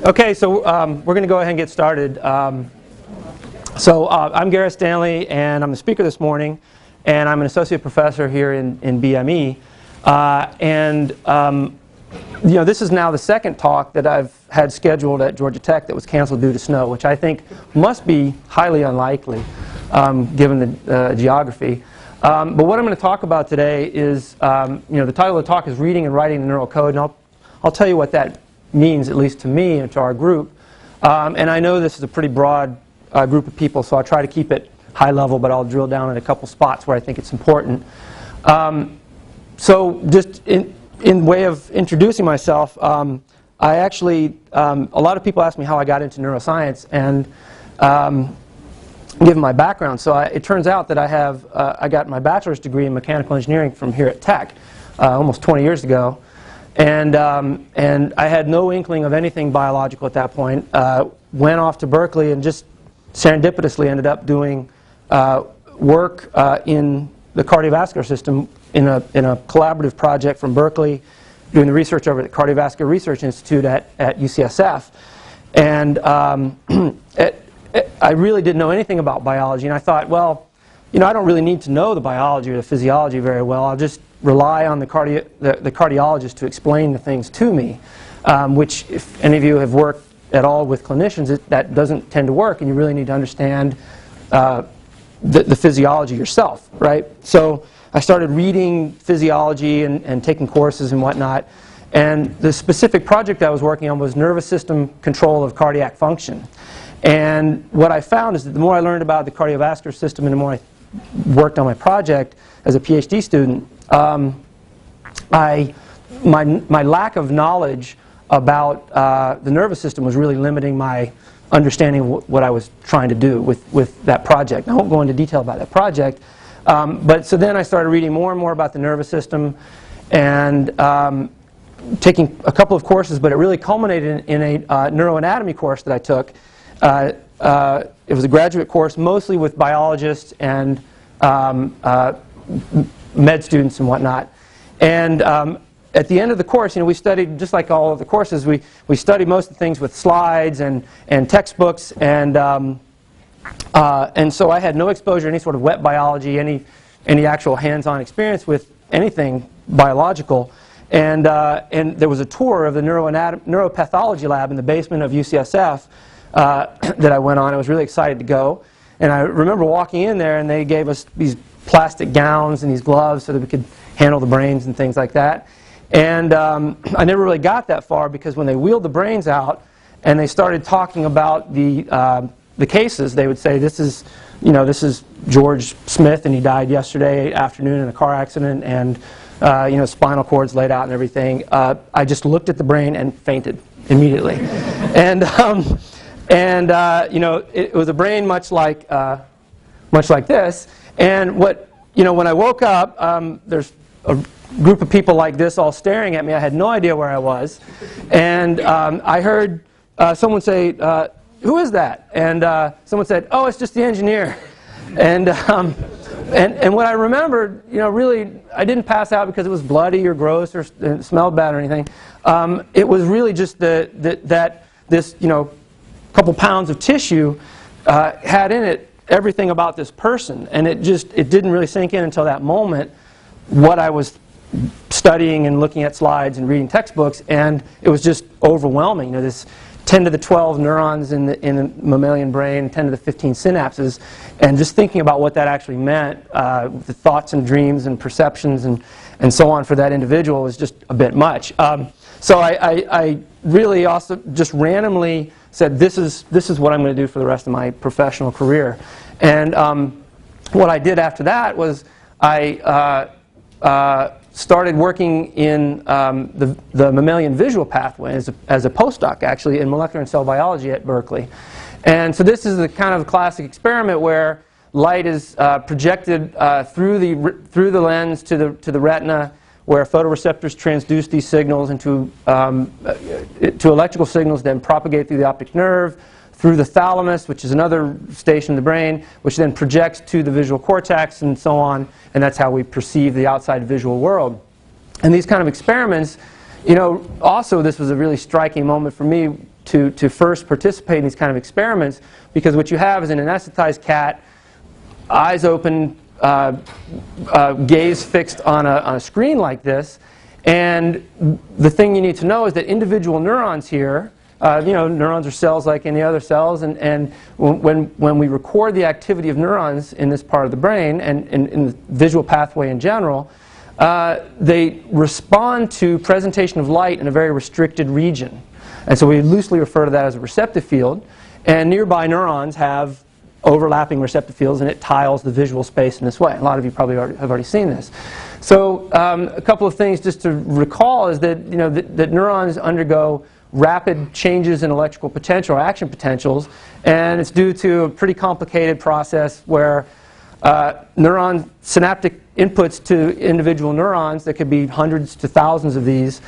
Okay, so we're going to go ahead and get started. I'm Garrett Stanley, and I'm the speaker this morning, and I'm an associate professor here in BME. This is now the second talk that I've had scheduled at Georgia Tech that was canceled due to snow, which I think must be highly unlikely given the geography. But what I'm going to talk about today is, the title of the talk is Reading and Writing the Neural Code, and I'll tell you what that means, at least to me and to our group. And I know this is a pretty broad group of people, so I'll try to keep it high level, but I'll drill down in a couple spots where I think it's important. So just in way of introducing myself, I actually, a lot of people ask me how I got into neuroscience, and given my background, so it turns out that I got my bachelor's degree in mechanical engineering from here at Tech almost 20 years ago. And I had no inkling of anything biological at that point. Went off to Berkeley and just serendipitously ended up doing work in the cardiovascular system in a collaborative project from Berkeley, doing the research over at the Cardiovascular Research Institute at UCSF. And I really didn't know anything about biology, and I thought, well, I don't really need to know the biology or the physiology very well. I'll just rely on the cardiologist to explain the things to me, which, if any of you have worked at all with clinicians, that doesn't tend to work, and you really need to understand the physiology yourself, right? So I started reading physiology and taking courses and whatnot, and the specific project I was working on was nervous system control of cardiac function. And what I found is that the more I learned about the cardiovascular system and the more I worked on my project as a PhD student, my lack of knowledge about the nervous system was really limiting my understanding of what I was trying to do with that project. I won't go into detail about that project, but so then I started reading more and more about the nervous system and taking a couple of courses, but it really culminated in a neuroanatomy course that I took. It was a graduate course mostly with biologists and med students and whatnot. And at the end of the course, we studied, just like all of the courses, we studied most of the things with slides and textbooks, and so I had no exposure to any sort of wet biology, any actual hands-on experience with anything biological. And there was a tour of the neuropathology lab in the basement of UCSF that I went on. I was really excited to go. And I remember walking in there, and they gave us these plastic gowns and these gloves so that we could handle the brains and things like that. And I never really got that far, because when they wheeled the brains out and they started talking about the cases, they would say, this is George Smith, and he died yesterday afternoon in a car accident, and spinal cords laid out and everything. I just looked at the brain and fainted immediately. And it was a brain much like this. And when I woke up, there's a group of people like this all staring at me. I had no idea where I was, and I heard someone say, "Who is that?" And someone said, "Oh, it's just the engineer." And what I remembered, really, I didn't pass out because it was bloody or gross or smelled bad or anything. It was really just that this couple pounds of tissue had in it everything about this person, and it didn't really sink in until that moment what I was studying and looking at slides and reading textbooks, and it was just overwhelming. This 10 to the 12 neurons in the mammalian brain, 10 to the 15 synapses, and just thinking about what that actually meant, the thoughts and dreams and perceptions and so on for that individual was just a bit much. So I really also just randomly said, this is what I'm going to do for the rest of my professional career. And what I did after that was I started working in the mammalian visual pathway as a postdoc, actually, in molecular and cell biology at Berkeley. And so this is the kind of classic experiment where light is projected through the lens to the retina, where photoreceptors transduce these signals into to electrical signals, then propagate through the optic nerve, through the thalamus, which is another station in the brain, which then projects to the visual cortex and so on, and that's how we perceive the outside visual world. And these kind of experiments, also this was a really striking moment for me to first participate in these kind of experiments, because what you have is an anesthetized cat, eyes open, gaze fixed on a screen like this, and the thing you need to know is that individual neurons here, neurons are cells like any other cells, and when we record the activity of neurons in this part of the brain and in the visual pathway in general, they respond to presentation of light in a very restricted region. And so we loosely refer to that as a receptive field, and nearby neurons have overlapping receptive fields, and it tiles the visual space in this way. A lot of you probably have already seen this. So a couple of things just to recall is that, that neurons undergo rapid changes in electrical potential or action potentials, and it's due to a pretty complicated process where synaptic inputs to individual neurons, that could be hundreds to thousands of these,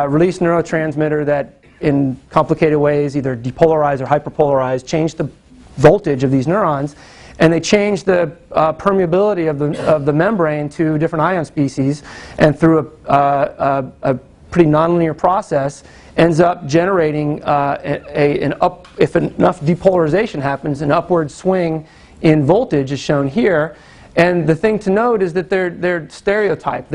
release neurotransmitter that in complicated ways either depolarize or hyperpolarize, change the voltage of these neurons, and they change the permeability of the membrane to different ion species, and through a pretty nonlinear process ends up generating if enough depolarization happens, an upward swing in voltage is shown here. And the thing to note is that they're stereotyped.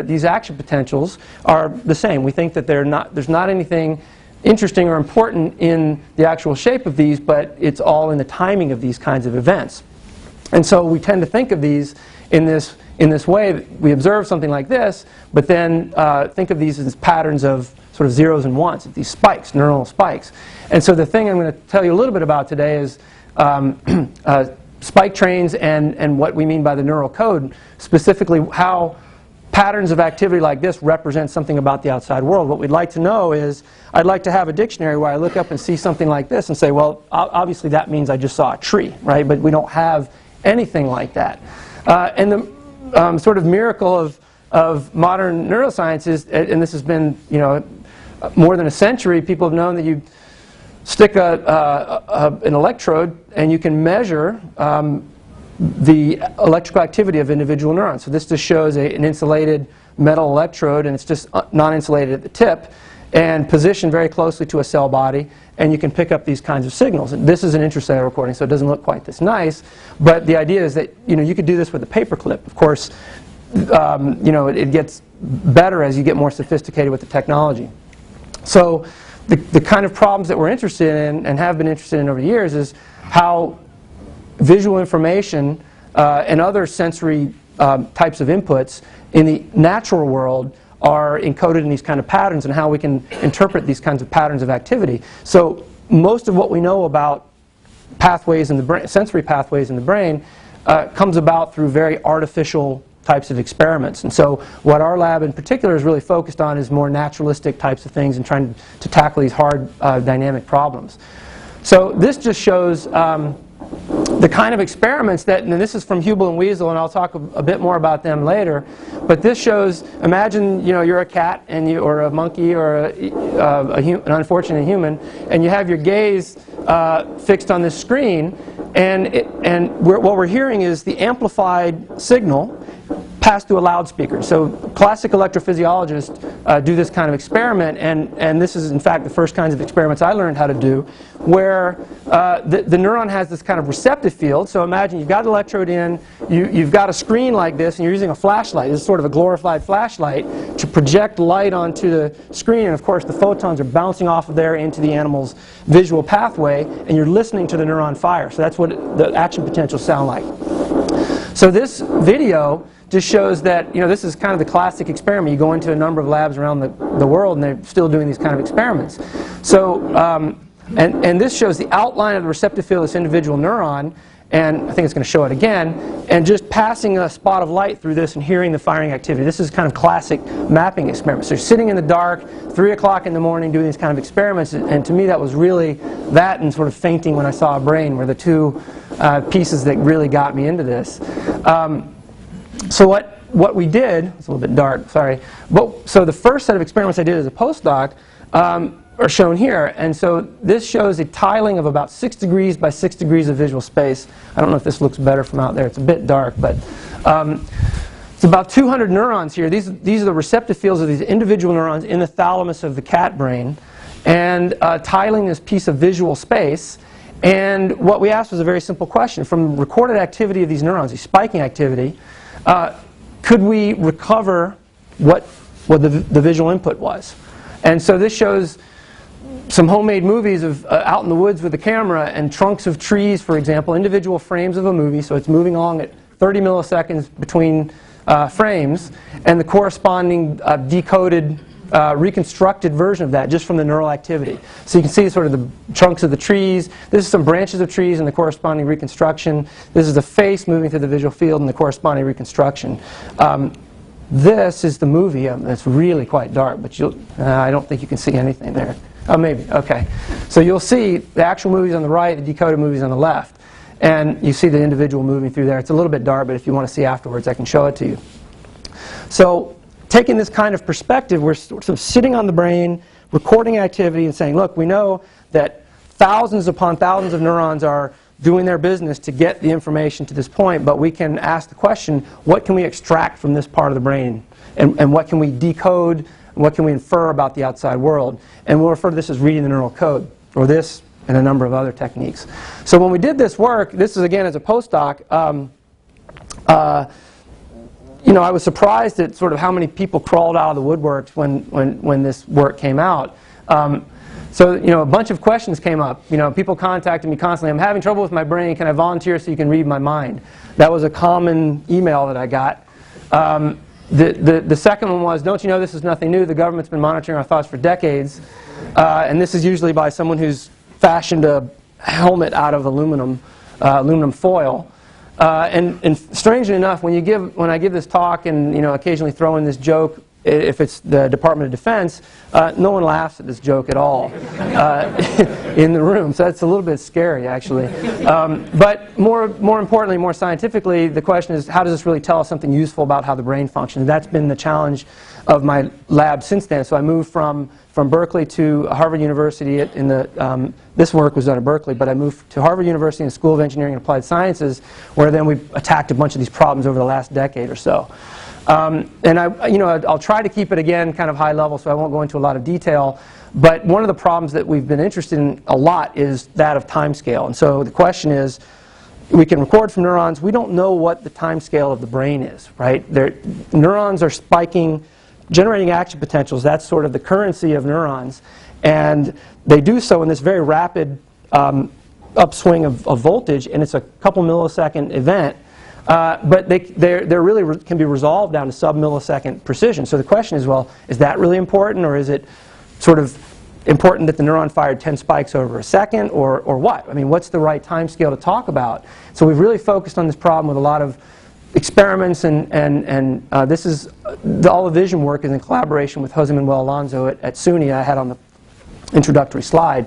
These action potentials are the same. We think that there's not anything interesting or important in the actual shape of these, but it's all in the timing of these kinds of events. And so we tend to think of these in this way. We observe something like this, but then think of these as patterns of sort of zeros and ones, these spikes, neuronal spikes. And so the thing I'm going to tell you a little bit about today is spike trains and what we mean by the neural code, specifically how patterns of activity like this represent something about the outside world. What we'd like to know is, I'd like to have a dictionary where I look up and see something like this and say, well, obviously that means I just saw a tree, right? But we don't have anything like that. And the sort of miracle of modern neuroscience is, and this has been, more than a century, people have known that you stick an electrode and you can measure the electrical activity of individual neurons. So this just shows an insulated metal electrode, and it's just non-insulated at the tip and positioned very closely to a cell body, and you can pick up these kinds of signals. And this is an intracellular recording, so it doesn't look quite this nice, but the idea is that you could do this with a paperclip. Of course, it gets better as you get more sophisticated with the technology. So the kind of problems that we're interested in and have been interested in over the years is how visual information and other sensory types of inputs in the natural world are encoded in these kind of patterns, and how we can interpret these kinds of patterns of activity. So most of what we know about pathways in the brain, sensory pathways in the brain, comes about through very artificial types of experiments. And so what our lab in particular is really focused on is more naturalistic types of things and trying to tackle these hard dynamic problems. So this just shows the kind of experiments that, and this is from Hubel and Wiesel, and I'll talk a bit more about them later, but this shows, imagine you're a cat or a monkey or an unfortunate human, and you have your gaze fixed on this screen, and what we're hearing is the amplified signal passed through a loudspeaker. So classic electrophysiologists do this kind of experiment, and this is in fact the first kinds of experiments I learned how to do, where the neuron has this kind of receptive field. So imagine you've got an electrode in, you've got a screen like this, and you're using a flashlight. This is sort of a glorified flashlight to project light onto the screen, and of course the photons are bouncing off of there into the animal's visual pathway, and you're listening to the neuron fire. So that's what the action potentials sound like. So this video just shows that, this is kind of the classic experiment. You go into a number of labs around the world, and they're still doing these kind of experiments. So, and this shows the outline of the receptive field of this individual neuron, and I think it's going to show it again, and just passing a spot of light through this and hearing the firing activity. This is kind of classic mapping experiments. So you're sitting in the dark, 3 o'clock in the morning, doing these kind of experiments, and to me that was really that and sort of fainting when I saw a brain were the two pieces that really got me into this. So what we did, it's a little bit dark, sorry. So the first set of experiments I did as a postdoc are shown here. And so this shows a tiling of about 6 degrees by 6 degrees of visual space. I don't know if this looks better from out there. It's a bit dark, but it's about 200 neurons here. These are the receptive fields of these individual neurons in the thalamus of the cat brain. and tiling this piece of visual space. And what we asked was a very simple question. From recorded activity of these neurons, the spiking activity, could we recover what the visual input was? And so this shows some homemade movies of out in the woods with a camera and trunks of trees, for example, individual frames of a movie, so it's moving along at 30 milliseconds between frames, and the corresponding decoded, reconstructed version of that just from the neural activity. So you can see sort of the trunks of the trees. This is some branches of trees and the corresponding reconstruction. This is the face moving through the visual field and the corresponding reconstruction. This is the movie. It's really quite dark, but I don't think you can see anything there. Oh, maybe. Okay. So you'll see the actual movies on the right, the decoded movies on the left. And you see the individual moving through there. It's a little bit dark, but if you want to see afterwards, I can show it to you. So taking this kind of perspective, we're sort of sitting on the brain, recording activity, and saying, look, we know that thousands upon thousands of neurons are doing their business to get the information to this point, but we can ask the question, what can we extract from this part of the brain? And what can we decode? What can we infer about the outside world? And we'll refer to this as reading the neural code, or this and a number of other techniques. So when we did this work, this is again as a postdoc, I was surprised at sort of how many people crawled out of the woodwork when this work came out. So a bunch of questions came up. People contacted me constantly. I'm having trouble with my brain. Can I volunteer so you can read my mind? That was a common email that I got. The second one was, don't you know this is nothing new? The government's been monitoring our thoughts for decades. And this is usually by someone who's fashioned a helmet out of aluminum foil. And strangely enough, when I give this talk and occasionally throw in this joke, if it's the Department of Defense, no one laughs at this joke at all in the room. So that's a little bit scary, actually. But more importantly, more scientifically, the question is, how does this really tell us something useful about how the brain functions? That's been the challenge of my lab since then. So I moved from Berkeley to Harvard University. This work was done at Berkeley, but I moved to Harvard University in the School of Engineering and Applied Sciences, where then we attacked a bunch of these problems over the last decade or so. And I'll try to keep it again kind of high level, so I won't go into a lot of detail. But one of the problems that we've been interested in a lot is that of time scale. And so the question is, we can record from neurons. We don't know what the time scale of the brain is, right? Neurons are spiking, generating action potentials. That's sort of the currency of neurons. And they do so in this very rapid upswing of voltage, and it's a couple millisecond event. But they really can be resolved down to sub-millisecond precision. So the question is, well, is that really important, or is it sort of important that the neuron fired 10 spikes over a second, or what? I mean, what's the right time scale to talk about? So we've really focused on this problem with a lot of experiments, and this is all the vision work is in collaboration with Jose Manuel Alonso at SUNY. I had on the introductory slide.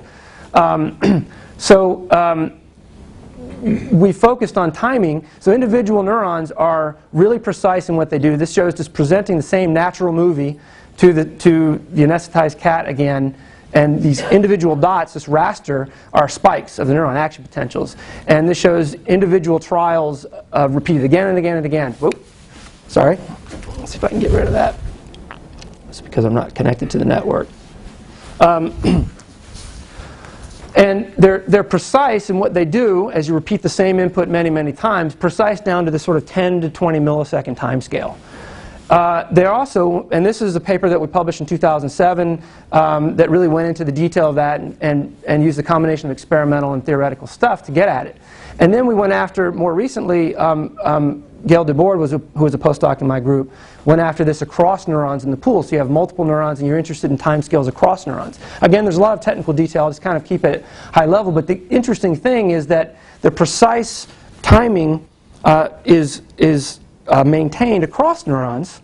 We focused on timing. So individual neurons are really precise in what they do. This shows just presenting the same natural movie to the anesthetized cat again. And these individual dots, this raster, are spikes of the neuron action potentials. And this shows individual trials repeated again and again and again. Whoop. Sorry. Let's see if I can get rid of that. That's because I'm not connected to the network. And they're precise in what they do as you repeat the same input many, many times, precise down to this sort of 10 to 20 millisecond time scale. They're also, and this is a paper that we published in 2007 that really went into the detail of that and used a combination of experimental and theoretical stuff to get at it. And then we went after, more recently, Gail DeBoard, who was a postdoc in my group, went after this across neurons in the pool. So you have multiple neurons and you're interested in time scales across neurons. Again, there's a lot of technical detail. I'll just kind of keep it high level. But the interesting thing is that the precise timing is maintained across neurons.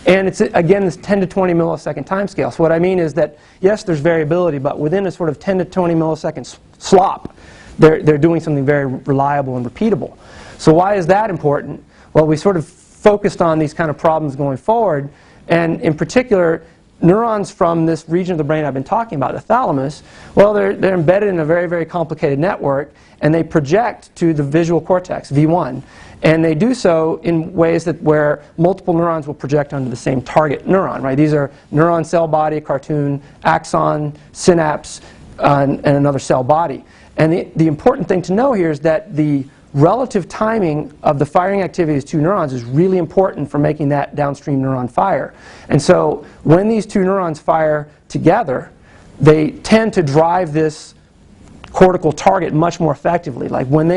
And it's, again, this 10 to 20 millisecond time scale. So what I mean is that, yes, there's variability, but within a sort of 10 to 20 millisecond slop, they're doing something very reliable and repeatable. So why is that important? Well, we sort of focused on these kind of problems going forward, and in particular, neurons from this region of the brain I've been talking about, the thalamus, well, they're embedded in a very, very complicated network, and they project to the visual cortex, V1. And they do so in ways where multiple neurons will project onto the same target neuron, right? These are neuron cell body, cartoon, axon, synapse, and another cell body. And the important thing to know here is that the relative timing of the firing activity of these two neurons is really important for making that downstream neuron fire. And so when these two neurons fire together, they tend to drive this cortical target much more effectively. Like when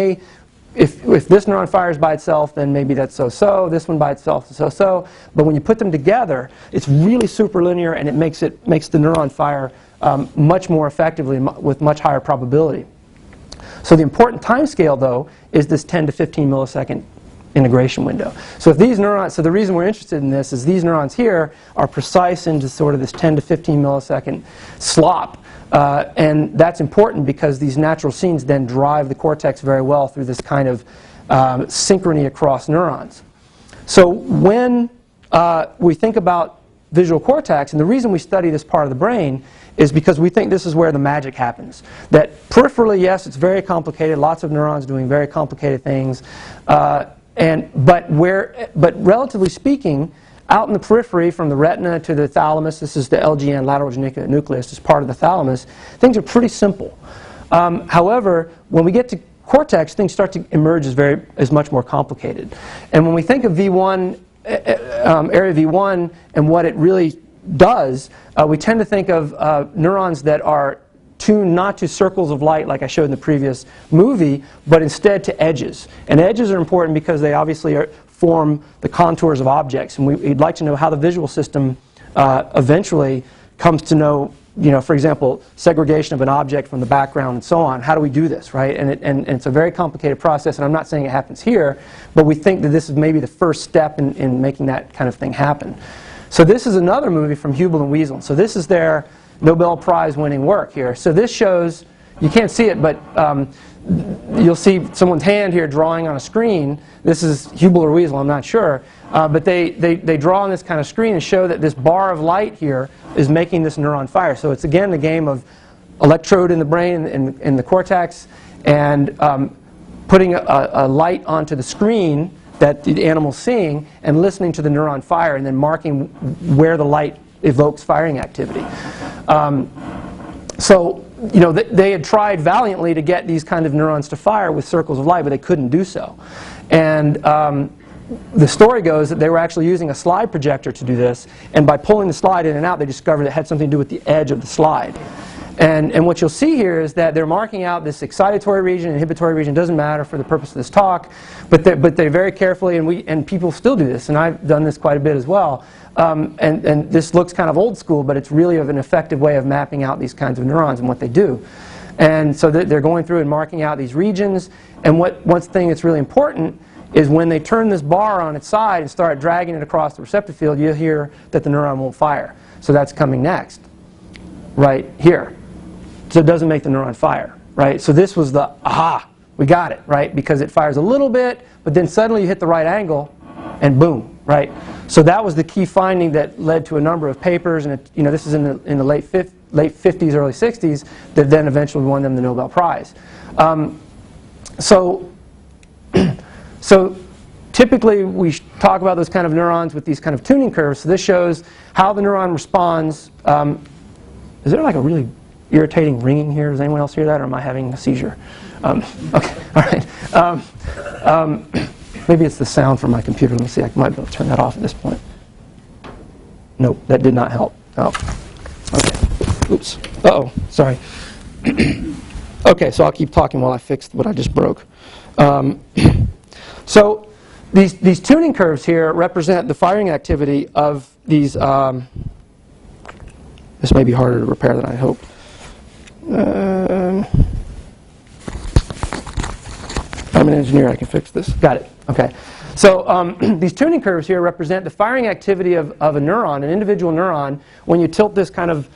if this neuron fires by itself, then maybe that's so-so, this one by itself is so-so. But when you put them together, it's really superlinear, and it makes the neuron fire much more effectively with much higher probability. So the important time scale, though, is this 10 to 15 millisecond integration window. So if these neurons, so the reason we're interested in this is these neurons here are precise into sort of this 10 to 15 millisecond slop. And that's important because these natural scenes then drive the cortex very well through this kind of synchrony across neurons. So when we think about visual cortex, and the reason we study this part of the brain is because we think this is where the magic happens. That peripherally, yes, it's very complicated, lots of neurons doing very complicated things, but relatively speaking, out in the periphery, from the retina to the thalamus, this is the LGN, lateral geniculate nucleus, is part of the thalamus, things are pretty simple. However, when we get to cortex, things start to emerge as much more complicated. And when we think of V1, area V1 and what it really does, we tend to think of neurons that are tuned not to circles of light like I showed in the previous movie, but instead to edges. And edges are important because they obviously form the contours of objects. And we'd like to know how the visual system eventually comes to know, for example, segregation of an object from the background and so on. How do we do this, right? And it's a very complicated process, and I'm not saying it happens here, but we think that this is maybe the first step in making that kind of thing happen. So this is another movie from Hubel and Wiesel. So this is their Nobel Prize winning work here. So this shows, you can't see it, but you'll see someone's hand here drawing on a screen. This is Hubel or Wiesel, I'm not sure. But they draw on this kind of screen and show that this bar of light here is making this neuron fire. So it's again the game of electrode in the brain, in the cortex, and putting a light onto the screen that the animal's seeing and listening to the neuron fire and then marking where the light evokes firing activity. So they had tried valiantly to get these kind of neurons to fire with circles of light, but they couldn't do so. And the story goes that they were actually using a slide projector to do this, and by pulling the slide in and out, they discovered it had something to do with the edge of the slide. And what you'll see here is that they're marking out this excitatory region, inhibitory region, doesn't matter for the purpose of this talk, but they very carefully, and people still do this, and I've done this quite a bit as well, and this looks kind of old school, but it's really an effective way of mapping out these kinds of neurons and what they do. And so they're going through and marking out these regions, and one thing that's really important is when they turn this bar on its side and start dragging it across the receptor field, you'll hear that the neuron won't fire. So that's coming next, right here. So it doesn't make the neuron fire, right? So this was the, aha, we got it, right? Because it fires a little bit, but then suddenly you hit the right angle, and boom, right? So that was the key finding that led to a number of papers, and this is in the late 50s, early 60s, that then eventually won them the Nobel Prize. So typically we talk about those kind of neurons with these kind of tuning curves. So this shows how the neuron responds. Is there like a really irritating ringing here? Does anyone else hear that, or am I having a seizure? Okay, all right. Maybe it's the sound from my computer. Let me see. I might be able to turn that off at this point. Nope, that did not help. Oh, okay. Oops. Uh-oh, sorry. Okay, so I'll keep talking while I fix what I just broke. So these tuning curves here represent the firing activity of these. This may be harder to repair than I hope. I'm an engineer, I can fix this. Got it. Okay. So these tuning curves here represent the firing activity of a neuron, an individual neuron, when you tilt this kind of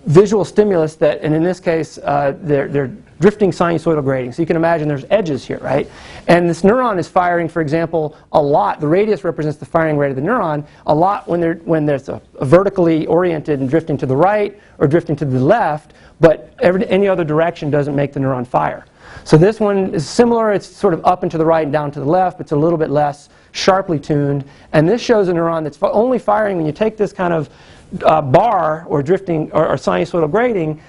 visual stimulus that, and in this case, they're drifting sinusoidal grading. So you can imagine there's edges here, right? And this neuron is firing, for example, a lot. The radius represents the firing rate of the neuron. A lot when there's a vertically oriented and drifting to the right or drifting to the left, but any other direction doesn't make the neuron fire. So this one is similar. It's sort of up and to the right and down to the left, but it's a little bit less sharply tuned. And this shows a neuron that's only firing when you take this kind of bar or drifting or sinusoidal grading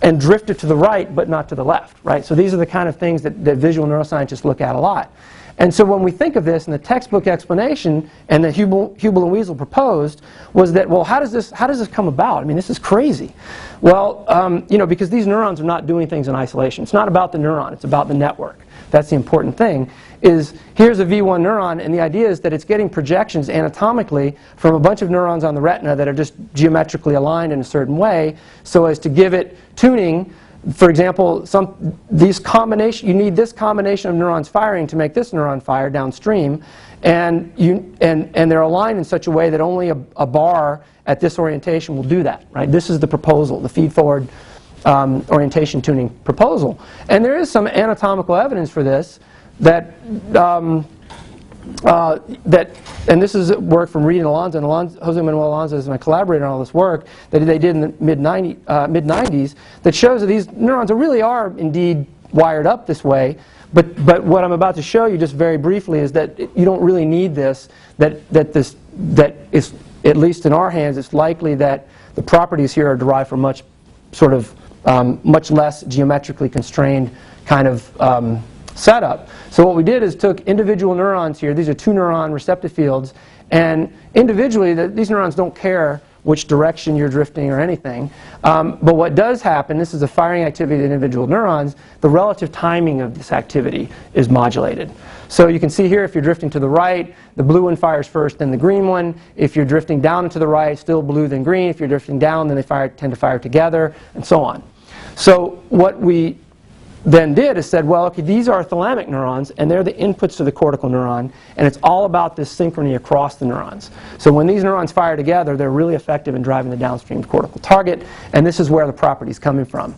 and drift it to the right but not to the left, right? So these are the kind of things that visual neuroscientists look at a lot. And so when we think of this in the textbook explanation, and that Hubel and Wiesel proposed, was that, well, how does this come about? I mean, this is crazy. Well, you know, because these neurons are not doing things in isolation. It's not about the neuron, it's about the network. That's the important thing, is here's a V1 neuron, and the idea is that it's getting projections anatomically from a bunch of neurons on the retina that are just geometrically aligned in a certain way so as to give it tuning. For example, you need this combination of neurons firing to make this neuron fire downstream, and they're aligned in such a way that only a bar at this orientation will do that, right? This is the proposal, the feed-forward orientation tuning proposal. And there is some anatomical evidence for this and this is work from Reed and Alonso, Jose Manuel Alonso is my collaborator on all this work that they did in the mid-90s that shows that these neurons really are indeed wired up this way. But what I'm about to show you just very briefly is that you don't really need this, that is, at least in our hands, it's likely that the properties here are derived from much less geometrically constrained kind of setup. So what we did is took individual neurons here. These are 2 neuron receptive fields, and individually these neurons don't care which direction you're drifting or anything. But what does happen, this is a firing activity of individual neurons, the relative timing of this activity is modulated. So you can see here if you're drifting to the right, the blue one fires first, then the green one. If you're drifting down and to the right, still blue then green. If you're drifting down, then they tend to fire together, and so on. So what we then did is said, well, okay, these are thalamic neurons, and they're the inputs to the cortical neuron, and it's all about this synchrony across the neurons. So when these neurons fire together, they're really effective in driving the downstream cortical target, and this is where the property is coming from.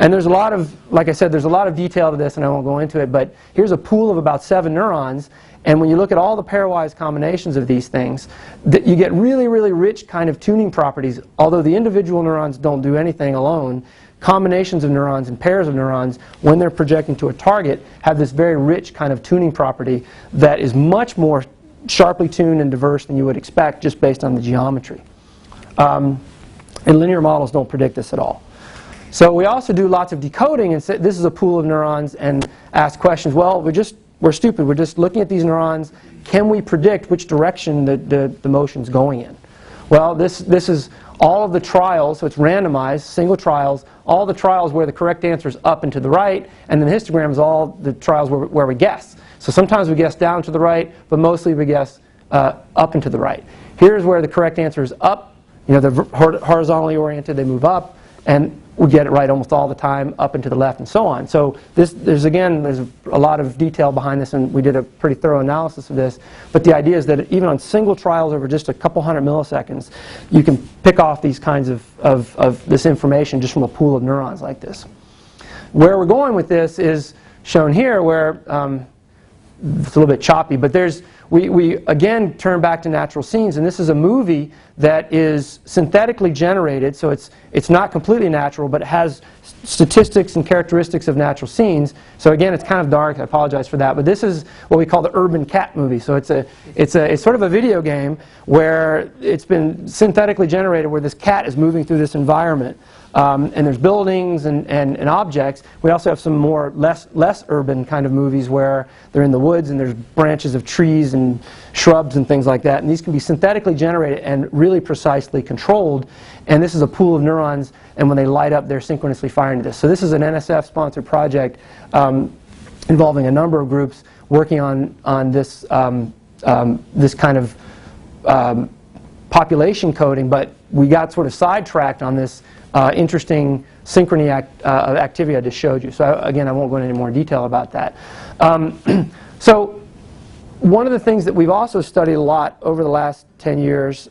And there's a lot of, like I said, there's a lot of detail to this, and I won't go into it, but here's a pool of about 7 neurons, and when you look at all the pairwise combinations of these things, you get really, really rich kind of tuning properties. Although the individual neurons don't do anything alone, combinations of neurons and pairs of neurons, when they're projecting to a target, have this very rich kind of tuning property that is much more sharply tuned and diverse than you would expect just based on the geometry. And linear models don't predict this at all. So we also do lots of decoding and say this is a pool of neurons and ask questions. Well, we're stupid. We're just looking at these neurons. Can we predict which direction the motion's going in? Well, this is all of the trials, so it's randomized, single trials, all the trials where the correct answer is up and to the right, and then the histogram is all the trials where we guess. So sometimes we guess down to the right, but mostly we guess up and to the right. Here's where the correct answer is up. You know, they're horizontally oriented, they move up, and we get it right almost all the time, up and to the left, and so on. So there's a lot of detail behind this, and we did a pretty thorough analysis of this. But the idea is that even on single trials over just a couple hundred milliseconds, you can pick off these kinds of this information just from a pool of neurons like this. Where we're going with this is shown here, where it's a little bit choppy, but we again turn back to natural scenes, and this is a movie that is synthetically generated, so it's not completely natural, but it has statistics and characteristics of natural scenes. So again, it's kind of dark. I apologize for that, but this is what we call the urban cat movie. So it's sort of a video game where it's been synthetically generated, where this cat is moving through this environment. And there's buildings and objects. We also have some more less urban kind of movies where they're in the woods and there's branches of trees and shrubs and things like that. And these can be synthetically generated and really precisely controlled. And this is a pool of neurons, and when they light up, they're synchronously firing to this. So this is an NSF-sponsored project involving a number of groups working on this this kind of population coding, but we got sort of sidetracked on this interesting synchrony activity I just showed you. So again, I won't go into any more detail about that. So one of the things that we've also studied a lot over the last 10 years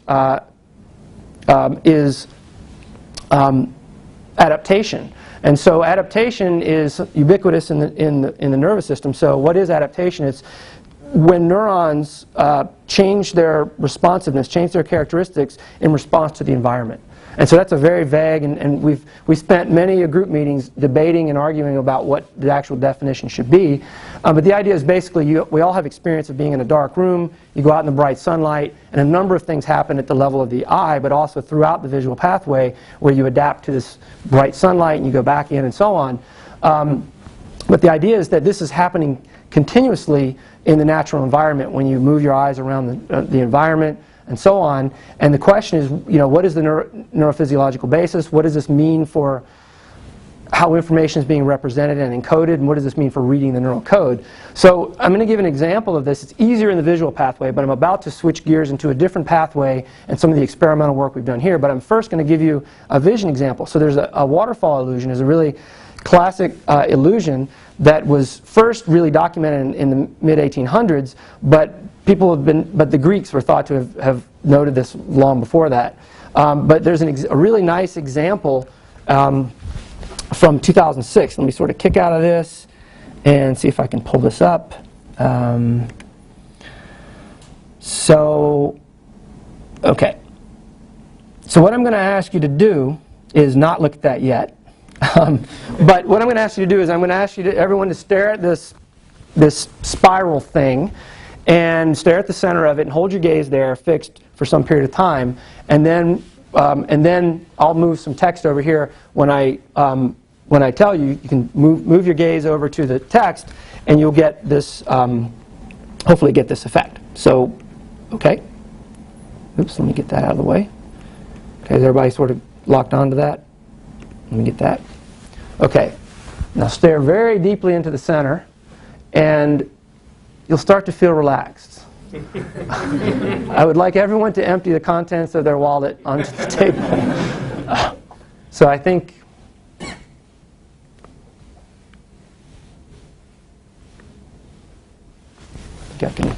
is adaptation. And so adaptation is ubiquitous in the nervous system. So what is adaptation? It's when neurons change their responsiveness, change their characteristics in response to the environment. And so that's a very vague, and we spent many group meetings debating and arguing about what the actual definition should be. But the idea is basically we all have experience of being in a dark room, you go out in the bright sunlight, and a number of things happen at the level of the eye, but also throughout the visual pathway where you adapt to this bright sunlight and you go back in and so on. But the idea is that this is happening continuously in the natural environment when you move your eyes around the environment and so on. And the question is, what is the neurophysiological basis? What does this mean for how information is being represented and encoded? And what does this mean for reading the neural code? So I'm going to give an example of this. It's easier in the visual pathway, but I'm about to switch gears into a different pathway and some of the experimental work we've done here. But I'm first going to give you a vision example. So there's a waterfall illusion is a really classic illusion that was first really documented in the mid-1800s, but the Greeks were thought to have noted this long before that. But there's a really nice example from 2006. Let me sort of kick out of this and see if I can pull this up. Okay. So what I'm going to ask you to do is not look at that yet. But what I'm going to ask you to do is I'm going to ask everyone to stare at this spiral thing and stare at the center of it and hold your gaze there fixed for some period of time, and then I'll move some text over here. When I tell you, you can move your gaze over to the text, and you'll get this, hopefully get this effect. So, okay. Oops, let me get that out of the way. Okay, is everybody sort of locked onto that? Let me get that. Okay. Now stare very deeply into the center, and you'll start to feel relaxed. I would like everyone to empty the contents of their wallet onto the table. So I think I can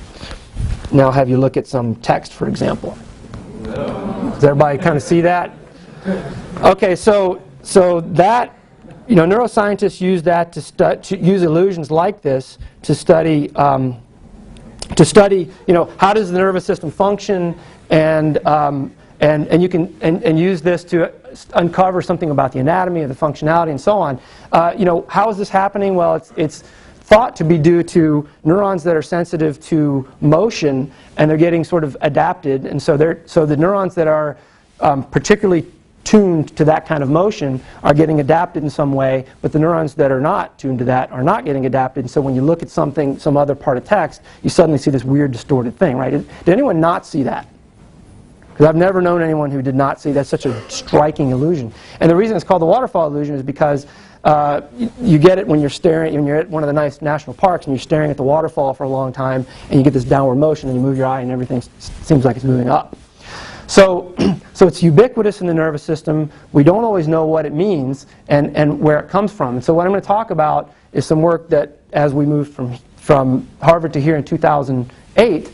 now have you look at some text, for example. No. Does everybody kind of see that? Okay, so that, neuroscientists use that to use illusions like this to study, how does the nervous system function, and you can use this to uncover something about the anatomy, of the functionality, and so on. How is this happening? Well, it's thought to be due to neurons that are sensitive to motion, and they're getting sort of adapted, and so the neurons that are particularly tuned to that kind of motion are getting adapted in some way, but the neurons that are not tuned to that are not getting adapted. And so when you look at some other part of text, you suddenly see this weird distorted thing, right? Did anyone not see that? Because I've never known anyone who did not see that. Such a striking illusion. And the reason it's called the waterfall illusion is because you get it when you're at one of the nice national parks and you're staring at the waterfall for a long time, and you get this downward motion, and you move your eye and everything seems like it's moving up. So it's ubiquitous in the nervous system. We don't always know what it means and where it comes from. And so what I'm going to talk about is some work that, as we moved from Harvard to here in 2008,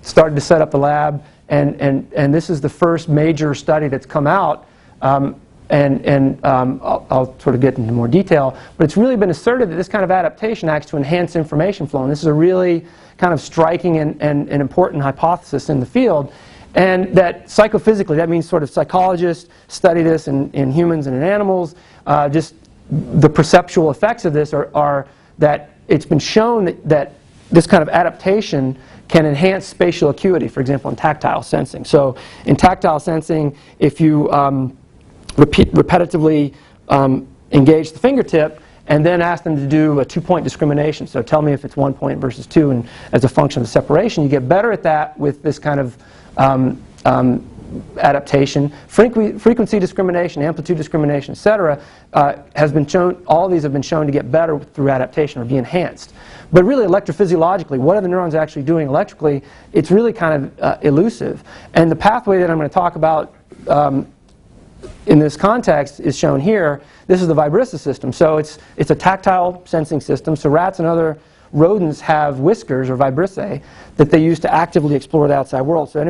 started to set up the lab. And this is the first major study that's come out. I'll sort of get into more detail. But it's really been asserted that this kind of adaptation acts to enhance information flow. And this is a really kind of striking and important hypothesis in the field. And that psychophysically, that means sort of psychologists study this in humans and in animals. Just the perceptual effects of this are that it's been shown that this kind of adaptation can enhance spatial acuity, for example, in tactile sensing. So in tactile sensing, if you repetitively engage the fingertip and then ask them to do a two-point discrimination, so tell me if it's 1 point versus 2, and as a function of the separation, you get better at that with this kind of adaptation. Frequency discrimination, amplitude discrimination, etc., has been shown. All of these have been shown to get better through adaptation or be enhanced. But really, electrophysiologically, what are the neurons actually doing electrically? It's really kind of elusive. And the pathway that I'm going to talk about in this context is shown here. This is the vibrissus system. So it's a tactile sensing system. So rats and other rodents have whiskers or vibrissae that they use to actively explore the outside world. So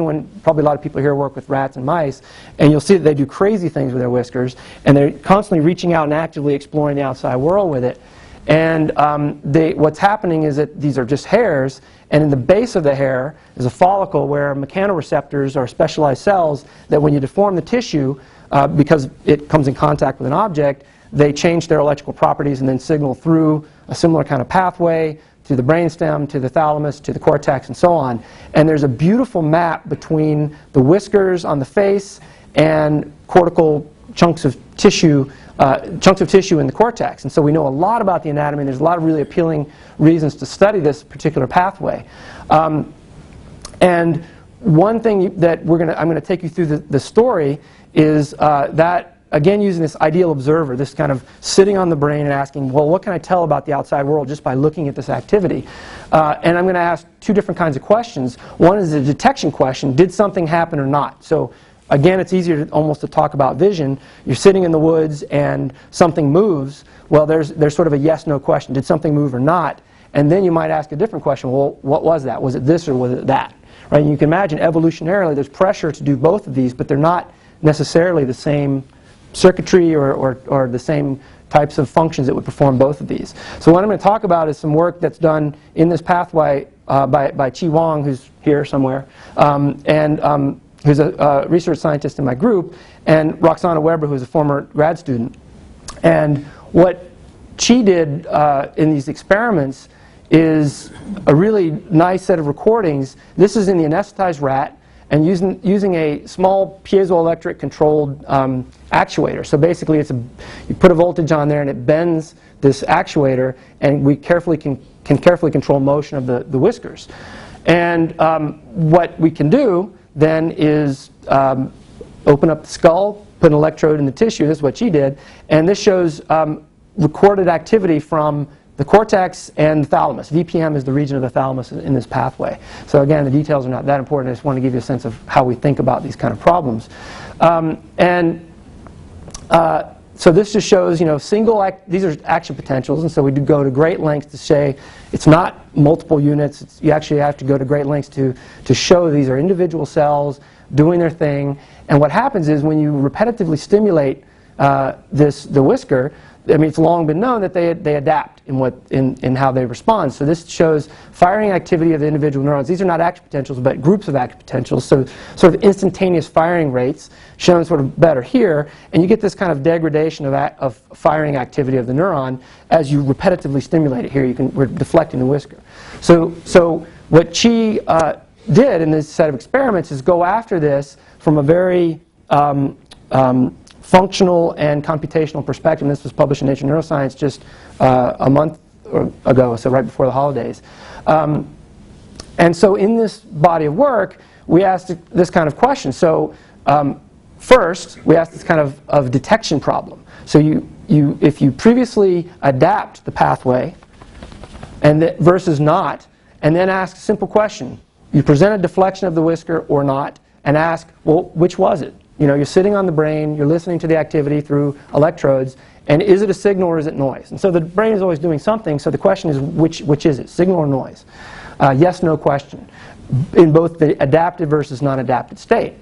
probably a lot of people here work with rats and mice, and you'll see that they do crazy things with their whiskers, and they're constantly reaching out and actively exploring the outside world with it. And what's happening is that these are just hairs, and in the base of the hair is a follicle where mechanoreceptors are specialized cells that when you deform the tissue, because it comes in contact with an object, they change their electrical properties and then signal through a similar kind of pathway to the brainstem, to the thalamus, to the cortex, and so on. And there's a beautiful map between the whiskers on the face and cortical chunks of tissue in the cortex. And so we know a lot about the anatomy, and there's a lot of really appealing reasons to study this particular pathway. And one thing that I'm going to take you through the story is that, again, using this ideal observer, this kind of sitting on the brain and asking, well, what can I tell about the outside world just by looking at this activity? And I'm going to ask two different kinds of questions. One is a detection question. Did something happen or not? So again, it's easier almost to talk about vision. You're sitting in the woods and something moves. Well, there's sort of a yes-no question. Did something move or not? And then you might ask a different question. Well, what was that? Was it this or was it that? Right? And you can imagine evolutionarily there's pressure to do both of these, but they're not necessarily the same circuitry or the same types of functions that would perform both of these. So what I'm going to talk about is some work that's done in this pathway by Chi Wong, who's here somewhere, and who's a research scientist in my group, and Roxana Weber, who's a former grad student. And what Chi did in these experiments is a really nice set of recordings. This is in the anesthetized rat, and using a small piezoelectric controlled actuator. So basically you put a voltage on there and it bends this actuator, and we can carefully control motion of the whiskers. And what we can do then is open up the skull, put an electrode in the tissue. This is what she did, and this shows recorded activity from the cortex and the thalamus. VPM is the region of the thalamus in this pathway. So again, the details are not that important. I just want to give you a sense of how we think about these kind of problems. So this just shows, these are action potentials, and so we do go to great lengths to say it's not multiple units. You actually have to go to great lengths to show these are individual cells doing their thing. And what happens is when you repetitively stimulate the whisker, I mean, it's long been known that they adapt in how they respond. So this shows firing activity of the individual neurons. These are not action potentials, but groups of action potentials. So sort of instantaneous firing rates shown sort of better here, and you get this kind of degradation of firing activity of the neuron as you repetitively stimulate it. Here we're deflecting the whisker. So what Chi did in this set of experiments is go after this from a very functional and computational perspective. This was published in Nature Neuroscience just a month ago, so right before the holidays. And so in this body of work, we asked this kind of question. So first, we asked this kind of detection problem. So if you previously adapt the pathway versus not, and then ask a simple question. You present a deflection of the whisker or not, and ask, well, which was it? You're sitting on the brain, you're listening to the activity through electrodes, and is it a signal or is it noise? And so the brain is always doing something, so the question is, which is it, signal or noise? Yes, no question, in both the adaptive versus non-adaptive state.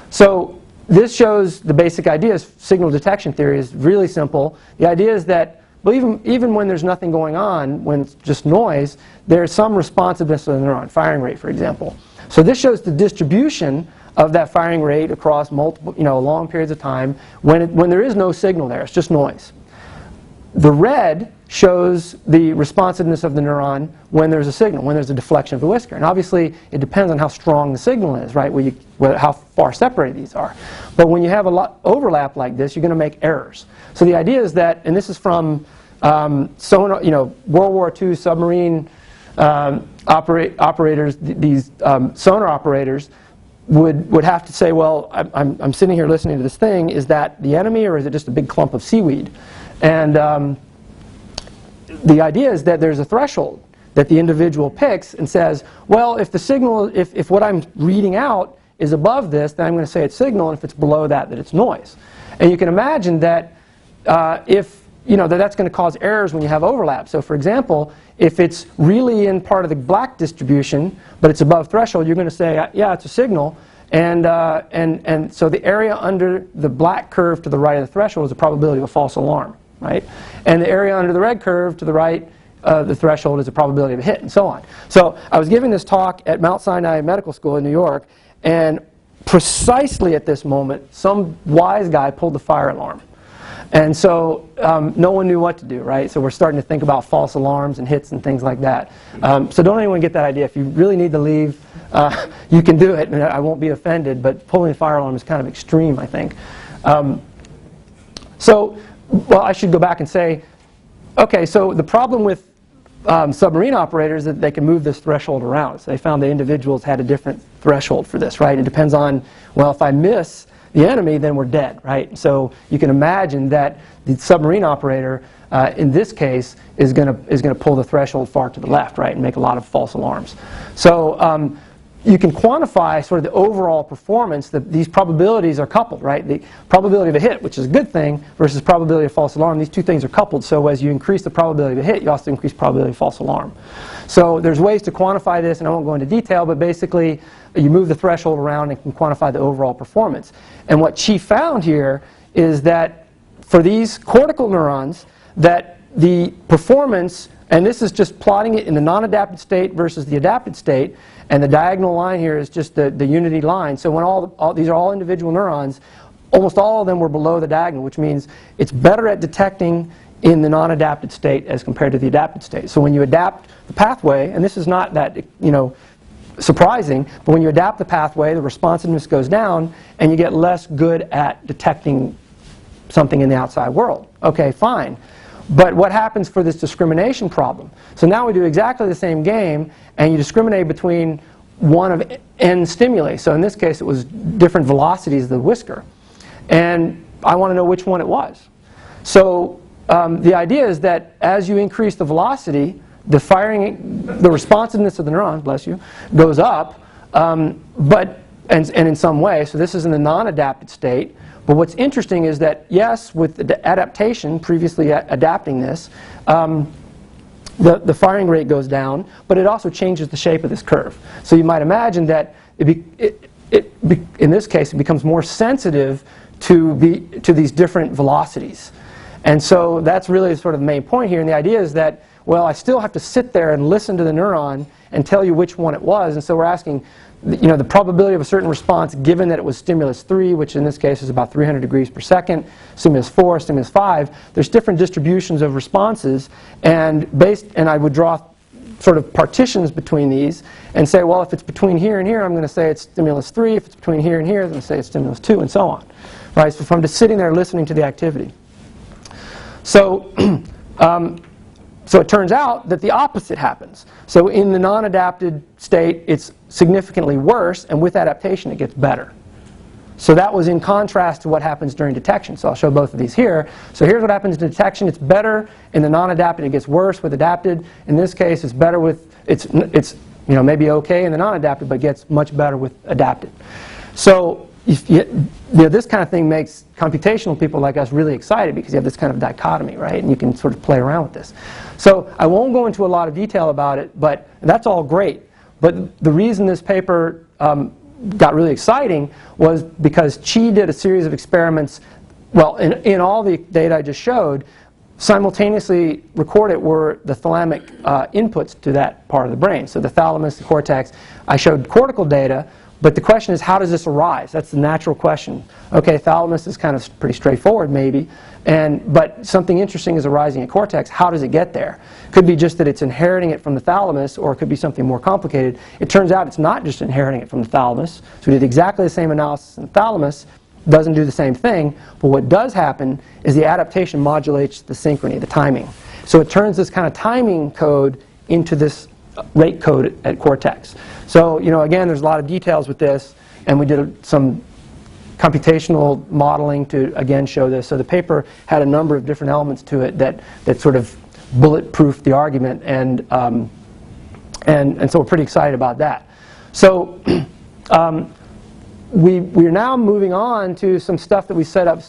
So this shows the basic ideas. Signal detection theory is really simple. The idea is that, well, even when there's nothing going on, when it's just noise, there's some responsiveness of the neuron, firing rate, for example. So this shows the distribution of that firing rate across multiple, long periods of time when there is no signal there. It's just noise. The red shows the responsiveness of the neuron when there's a signal, when there's a deflection of the whisker. And obviously, it depends on how strong the signal is, right? How far separated these are. But when you have a lot overlap like this, you're going to make errors. So the idea is that, and this is from sonar, World War II submarine operators. These sonar operators would have to say, well, I'm sitting here listening to this thing. Is that the enemy, or is it just a big clump of seaweed? And the idea is that there's a threshold that the individual picks and says, well, if the signal, if what I'm reading out is above this, then I'm going to say it's signal, and if it's below that, that it's noise. And you can imagine that if that's going to cause errors when you have overlap. So for example, if it's really in part of the black distribution, but it's above threshold, you're going to say, yeah, it's a signal. And so the area under the black curve to the right of the threshold is the probability of a false alarm, right? And the area under the red curve to the right of the threshold is the probability of a hit, and so on. So I was giving this talk at Mount Sinai Medical School in New York, and precisely at this moment, some wise guy pulled the fire alarm. And so no one knew what to do, right? So we're starting to think about false alarms and hits and things like that. So don't anyone get that idea. If you really need to leave, you can do it, and I won't be offended, but pulling the fire alarm is kind of extreme, I think. Well, I should go back and say, okay, so the problem with submarine operators is that they can move this threshold around. So they found that individuals had a different threshold for this, right? It depends on, well, if I miss the enemy, then we're dead, right? So you can imagine that the submarine operator, in this case, is going to pull the threshold far to the left, right, and make a lot of false alarms. So you can quantify sort of the overall performance. That these probabilities are coupled, right? The probability of a hit, which is a good thing, versus probability of false alarm. These two things are coupled. So as you increase the probability of a hit, you also increase probability of false alarm. So there's ways to quantify this, and I won't go into detail, but basically you move the threshold around and can quantify the overall performance. And what she found here is that for these cortical neurons, that the performance, and this is just plotting it in the non-adapted state versus the adapted state, and the diagonal line here is just the unity line. So when these are all individual neurons, almost all of them were below the diagonal, which means it's better at detecting in the non-adapted state as compared to the adapted state. So when you adapt the pathway, and this is not that surprising, but when you adapt the pathway, the responsiveness goes down, and you get less good at detecting something in the outside world. Okay, fine. But what happens for this discrimination problem? So now we do exactly the same game, and you discriminate between one of n stimuli. So in this case, it was different velocities of the whisker. And I want to know which one it was. So the idea is that as you increase the velocity, the responsiveness of the neuron, bless you, goes up, and in some way, so this is in the non-adapted state. But what's interesting is that, yes, with the adaptation, previously adapting this, the firing rate goes down, but it also changes the shape of this curve. So you might imagine that in this case, it becomes more sensitive to these different velocities. And so that's really sort of the main point here. And the idea is that, well, I still have to sit there and listen to the neuron and tell you which one it was. And so we're asking, the probability of a certain response given that it was stimulus 3, which in this case is about 300 degrees per second, stimulus 4, stimulus 5. There's different distributions of responses, and I would draw sort of partitions between these and say, well, if it's between here and here, I'm going to say it's stimulus 3. If it's between here and here, I'm going to say it's stimulus 2, and so on. Right? So if I'm just sitting there listening to the activity. So so it turns out that the opposite happens. So in the non-adapted state, it's significantly worse, and with adaptation, it gets better. So that was in contrast to what happens during detection. So I'll show both of these here. So here's what happens in detection. It's better in the non-adapted. It gets worse with adapted. In this case, it's better with, it's maybe okay in the non-adapted, but gets much better with adapted. So this kind of thing makes computational people like us really excited because you have this kind of dichotomy, right? And you can sort of play around with this. So I won't go into a lot of detail about it, but that's all great. But the reason this paper got really exciting was because Chi did a series of experiments. Well, in all the data I just showed, simultaneously recorded were the thalamic inputs to that part of the brain. So the thalamus, the cortex. I showed cortical data. But the question is, how does this arise? That's the natural question. Okay, thalamus is kind of pretty straightforward, maybe. But something interesting is arising in cortex. How does it get there? Could be just that it's inheriting it from the thalamus, or it could be something more complicated. It turns out it's not just inheriting it from the thalamus. So we did exactly the same analysis in the thalamus. Doesn't do the same thing. But what does happen is the adaptation modulates the synchrony, the timing. So it turns this kind of timing code into this rate code at cortex. So, again, there's a lot of details with this, and we did some computational modeling to, again, show this. So the paper had a number of different elements to it that sort of bulletproofed the argument, and so we're pretty excited about that. So we're now moving on to some stuff that we set up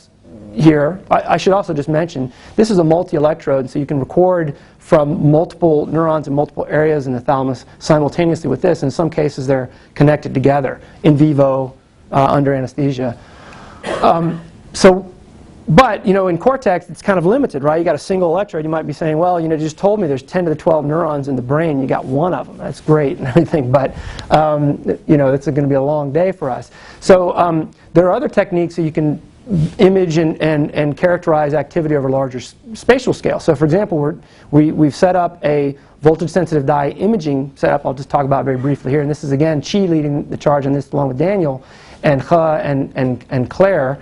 here, I should also just mention, this is a multi-electrode, so you can record from multiple neurons in multiple areas in the thalamus simultaneously with this. In some cases, they're connected together in vivo under anesthesia. But, in cortex, it's kind of limited, right? You got a single electrode. You might be saying, well, you just told me there's 10 to the 12 neurons in the brain. You got one of them. That's great and everything, but, it's going to be a long day for us. So there are other techniques that you can image and characterize activity over larger spatial scale. So, for example, we've set up a voltage-sensitive dye imaging setup. I'll just talk about it very briefly here. And this is, again, Chi leading the charge on this along with Daniel and He and Claire.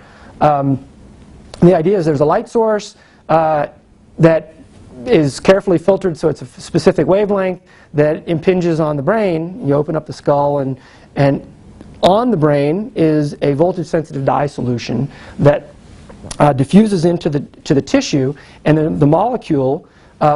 The idea is there's a light source that is carefully filtered so it's a specific wavelength that impinges on the brain. You open up the skull, and on the brain is a voltage-sensitive dye solution that diffuses into the tissue, and then the molecule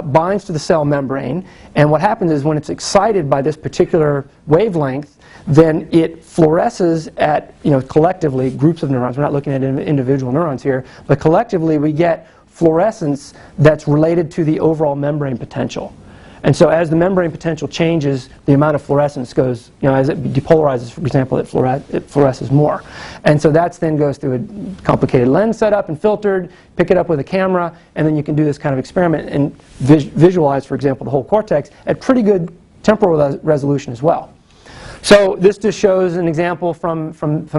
binds to the cell membrane. And what happens is when it's excited by this particular wavelength, then it fluoresces at, collectively, groups of neurons. We're not looking at individual neurons here, but collectively we get fluorescence that's related to the overall membrane potential. And so as the membrane potential changes, the amount of fluorescence goes, as it depolarizes, for example, it fluoresces more. And so that then goes through a complicated lens setup and filtered, pick it up with a camera, and then you can do this kind of experiment and visualize, for example, the whole cortex at pretty good temporal resolution as well. So this just shows an example from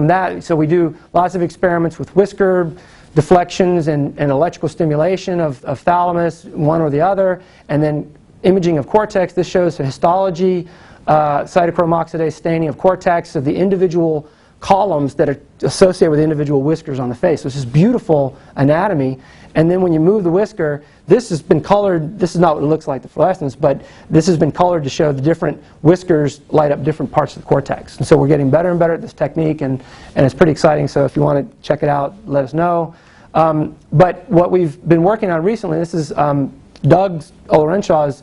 that. So we do lots of experiments with whisker deflections and electrical stimulation of thalamus, one or the other, and then imaging of cortex. This shows the histology, cytochrome oxidase staining of cortex of the individual columns that are associated with individual whiskers on the face. So it's this beautiful anatomy. And then when you move the whisker, this has been colored. This is not what it looks like, the fluorescence, but this has been colored to show the different whiskers light up different parts of the cortex. And so we're getting better and better at this technique, and it's pretty exciting. So if you want to check it out, let us know. But what we've been working on recently, this is Doug Olerenshaws'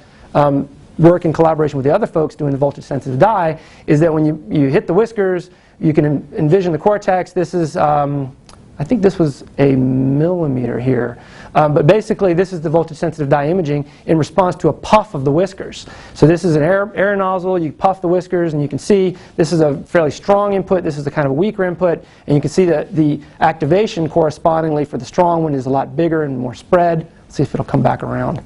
work in collaboration with the other folks doing the voltage-sensitive dye, is that when you hit the whiskers, you can envision the cortex. This is, I think this was a millimeter here. But basically, this is the voltage-sensitive dye imaging in response to a puff of the whiskers. So this is an air nozzle. You puff the whiskers, and you can see this is a fairly strong input. This is a kind of a weaker input. And you can see that the activation correspondingly for the strong one is a lot bigger and more spread. Let's see if it'll come back around.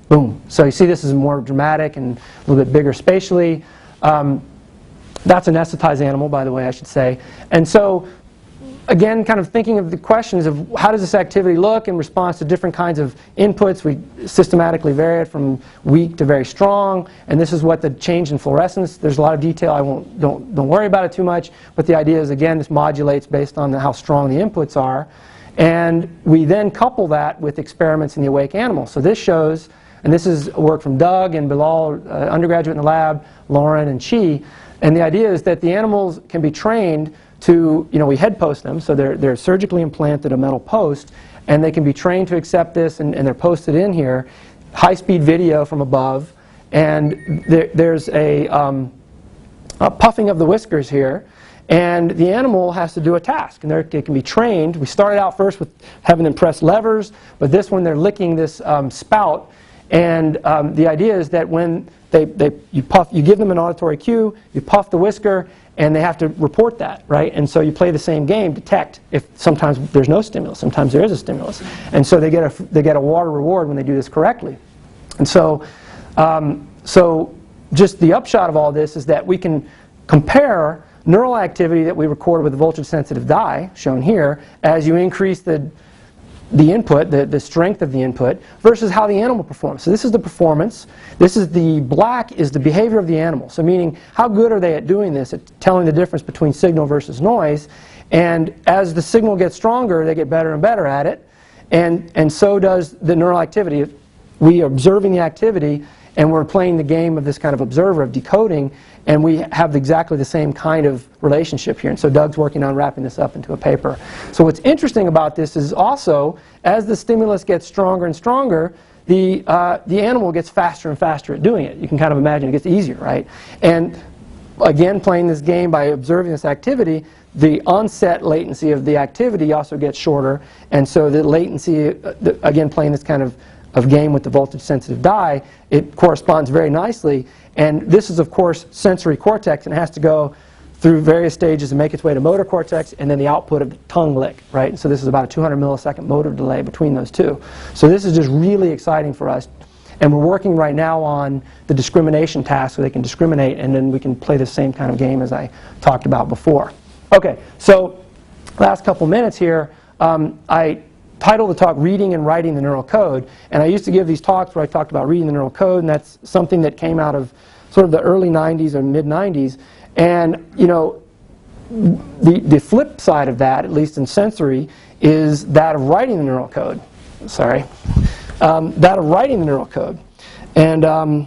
Boom. So you see this is more dramatic and a little bit bigger spatially. That's an anesthetized animal, by the way, I should say. And so, again, kind of thinking of the questions of how does this activity look in response to different kinds of inputs. We systematically vary it from weak to very strong, and this is what the change in fluorescence. There's a lot of detail. Don't worry about it too much. But the idea is, again, this modulates based on how strong the inputs are, and we then couple that with experiments in the awake animal. So this shows, and this is work from Doug and Bilal, undergraduate in the lab, Lauren and Chi. And the idea is that the animals can be trained to, we head post them, so they're surgically implanted a metal post, and they can be trained to accept this, and they're posted in here. High-speed video from above, and there's a puffing of the whiskers here, and the animal has to do a task, and they can be trained. We started out first with having them press levers, but this one they're licking this spout, and the idea is that when you give them an auditory cue, you puff the whisker, and they have to report that, right? And so you play the same game, detect if sometimes there's no stimulus, sometimes there is a stimulus, and so they get a water reward when they do this correctly. And so, just the upshot of all this is that we can compare neural activity that we record with the voltage-sensitive dye, shown here, as you increase the input, the strength of the input, versus how the animal performs. So this is the performance. This is the black is the behavior of the animal. So meaning, how good are they at doing this, at telling the difference between signal versus noise. And as the signal gets stronger, they get better and better at it. And so does the neural activity. We are observing the activity, and we're playing the game of this kind of observer, of decoding, and we have exactly the same kind of relationship here. And so Doug's working on wrapping this up into a paper. So what's interesting about this is also, as the stimulus gets stronger and stronger, the animal gets faster and faster at doing it. You can kind of imagine it gets easier, right? And again, playing this game by observing this activity, the onset latency of the activity also gets shorter, and so the latency, again playing this kind of game with the voltage sensitive dye, it corresponds very nicely. And this is of course sensory cortex, and it has to go through various stages and make its way to motor cortex, and then the output of the tongue lick, right? And so this is about a 200 millisecond motor delay between those two. So this is just really exciting for us. And we're working right now on the discrimination task so they can discriminate, and then we can play the same kind of game as I talked about before. Okay, so last couple minutes here, I titled the talk Reading and Writing the Neural Code. And I used to give these talks where I talked about reading the neural code, and that's something that came out of sort of the early 90s or mid 90s. And, you know, the flip side of that, at least in sensory, is that of writing the neural code. Sorry. That of writing the neural code. And as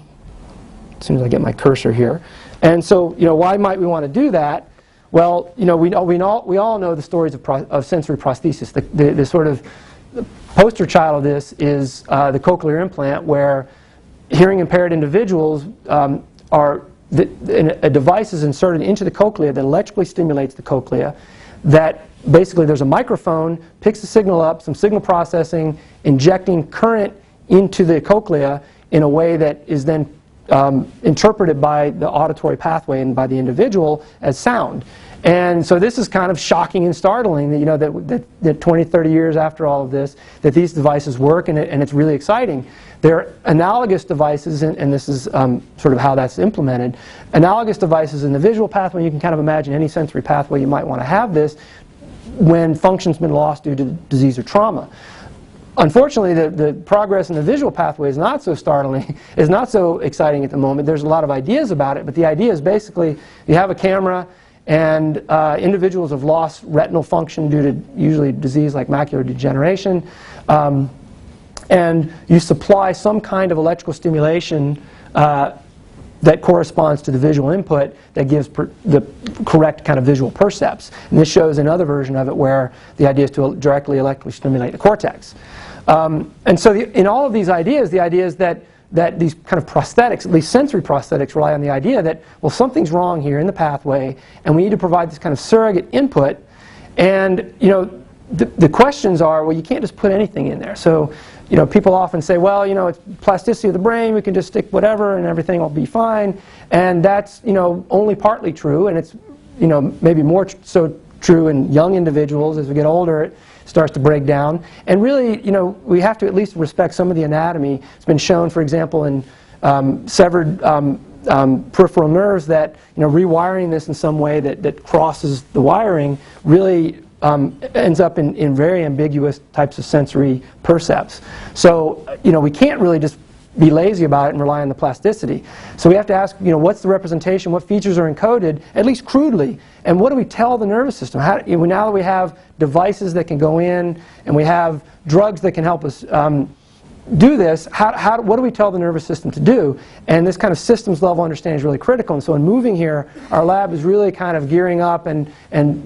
soon as I get my cursor here. And so, you know, why might we want to do that? Well, you know, we all know the stories of sensory prosthesis. The sort of the poster child of this is the cochlear implant, where hearing impaired individuals a device is inserted into the cochlea that electrically stimulates the cochlea, that basically there's a microphone, picks the signal up, some signal processing, injecting current into the cochlea in a way that is then interpreted by the auditory pathway and by the individual as sound. And so this is kind of shocking and startling that, you know, that 20, 30 years after all of this, that these devices work, and it's really exciting. They're analogous devices, and this is sort of how that's implemented. Analogous devices in the visual pathway. You can kind of imagine any sensory pathway you might want to have this when function's been lost due to disease or trauma. Unfortunately, the progress in the visual pathway is not so startling, is not so exciting at the moment. There's a lot of ideas about it, but the idea is basically you have a camera, and individuals have lost retinal function due to usually disease like macular degeneration, and you supply some kind of electrical stimulation that corresponds to the visual input that gives the correct kind of visual percepts. And this shows another version of it where the idea is to directly electrically stimulate the cortex. And so in all of these ideas, the idea is that these kind of prosthetics, at least sensory prosthetics, rely on the idea that, well, something's wrong here in the pathway, and we need to provide this kind of surrogate input. And, you know, the questions are, well, you can't just put anything in there. So, you know, people often say, well, you know, it's plasticity of the brain, we can just stick whatever and everything will be fine. And that's, you know, only partly true, and it's, you know, maybe more so true in young individuals. As we get older, it starts to break down. And really, you know, we have to at least respect some of the anatomy. It's been shown, for example, in severed peripheral nerves that, you know, rewiring this in some way that crosses the wiring really ends up in very ambiguous types of sensory percepts. So, you know, we can't really just be lazy about it and rely on the plasticity. So we have to ask, you know, what's the representation, what features are encoded, at least crudely, and what do we tell the nervous system? How, you know, now that we have devices that can go in and we have drugs that can help us do this, what do we tell the nervous system to do? And this kind of systems level understanding is really critical. And so in moving here, our lab is really kind of gearing up and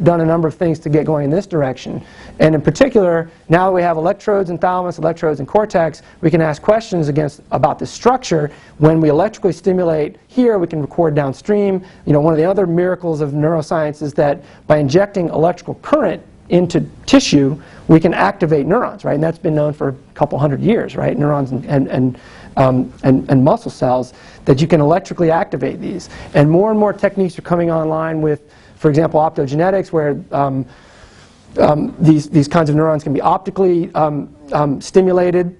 done a number of things to get going in this direction. And in particular, now that we have electrodes in thalamus, electrodes in cortex, we can ask questions about the structure. When we electrically stimulate here, we can record downstream. You know, one of the other miracles of neuroscience is that by injecting electrical current into tissue, we can activate neurons, right? And that's been known for a couple hundred years, right? Neurons and muscle cells, that you can electrically activate these. And more techniques are coming online with, for example, optogenetics, where these kinds of neurons can be optically stimulated.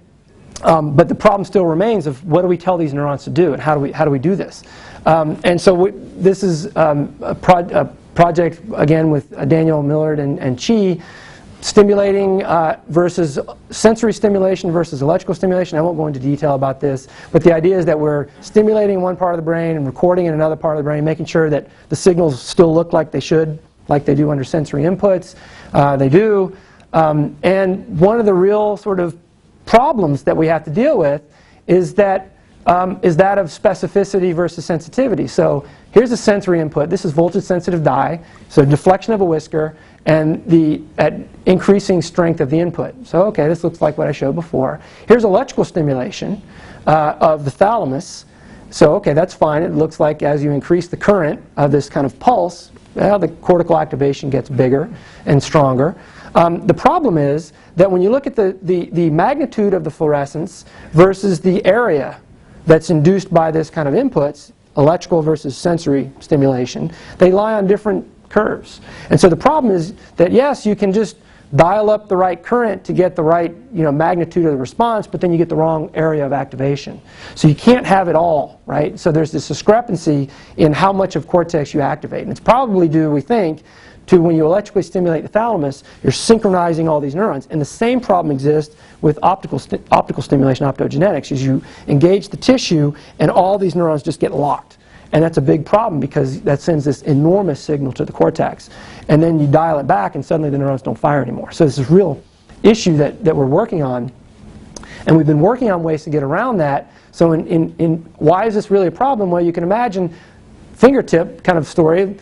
But the problem still remains of what do we tell these neurons to do, and how do we do this? And so this is a project, again, with Daniel Millard and Chi, stimulating versus sensory stimulation versus electrical stimulation. I won't go into detail about this, but the idea is that we're stimulating one part of the brain and recording in another part of the brain, making sure that the signals still look like they should, like they do under sensory inputs. They do. And one of the real sort of problems that we have to deal with is that of specificity versus sensitivity. So here's a sensory input. This is voltage sensitive dye, so deflection of a whisker, and at increasing strength of the input. So okay, this looks like what I showed before. Here's electrical stimulation of the thalamus. So okay, that's fine. It looks like as you increase the current of this kind of pulse, well, the cortical activation gets bigger and stronger. The problem is that when you look at the magnitude of the fluorescence versus the area that's induced by this kind of inputs, electrical versus sensory stimulation, they lie on different curves. And so the problem is that, yes, you can just dial up the right current to get the right magnitude of the response, but then you get the wrong area of activation. So you can't have it all, right? So there's this discrepancy in how much of cortex you activate. And it's probably due, we think, to when you electrically stimulate the thalamus, you're synchronizing all these neurons. And the same problem exists with optical stimulation, optogenetics, is you engage the tissue and all these neurons just get locked. And that's a big problem because that sends this enormous signal to the cortex. And then you dial it back and suddenly the neurons don't fire anymore. So this is a real issue that we're working on. And we've been working on ways to get around that. So why is this really a problem? Well, you can imagine fingertip kind of story.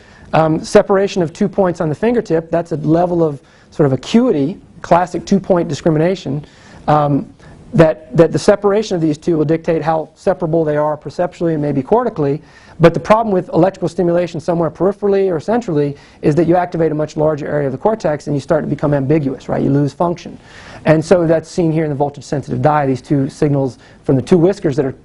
Separation of 2 points on the fingertip, that's a level of sort of acuity, classic two-point discrimination, that the separation of these two will dictate how separable they are perceptually and maybe cortically. But the problem with electrical stimulation somewhere peripherally or centrally is that you activate a much larger area of the cortex and you start to become ambiguous, right? You lose function. And so that's seen here in the voltage-sensitive dye, these two signals from the two whiskers that are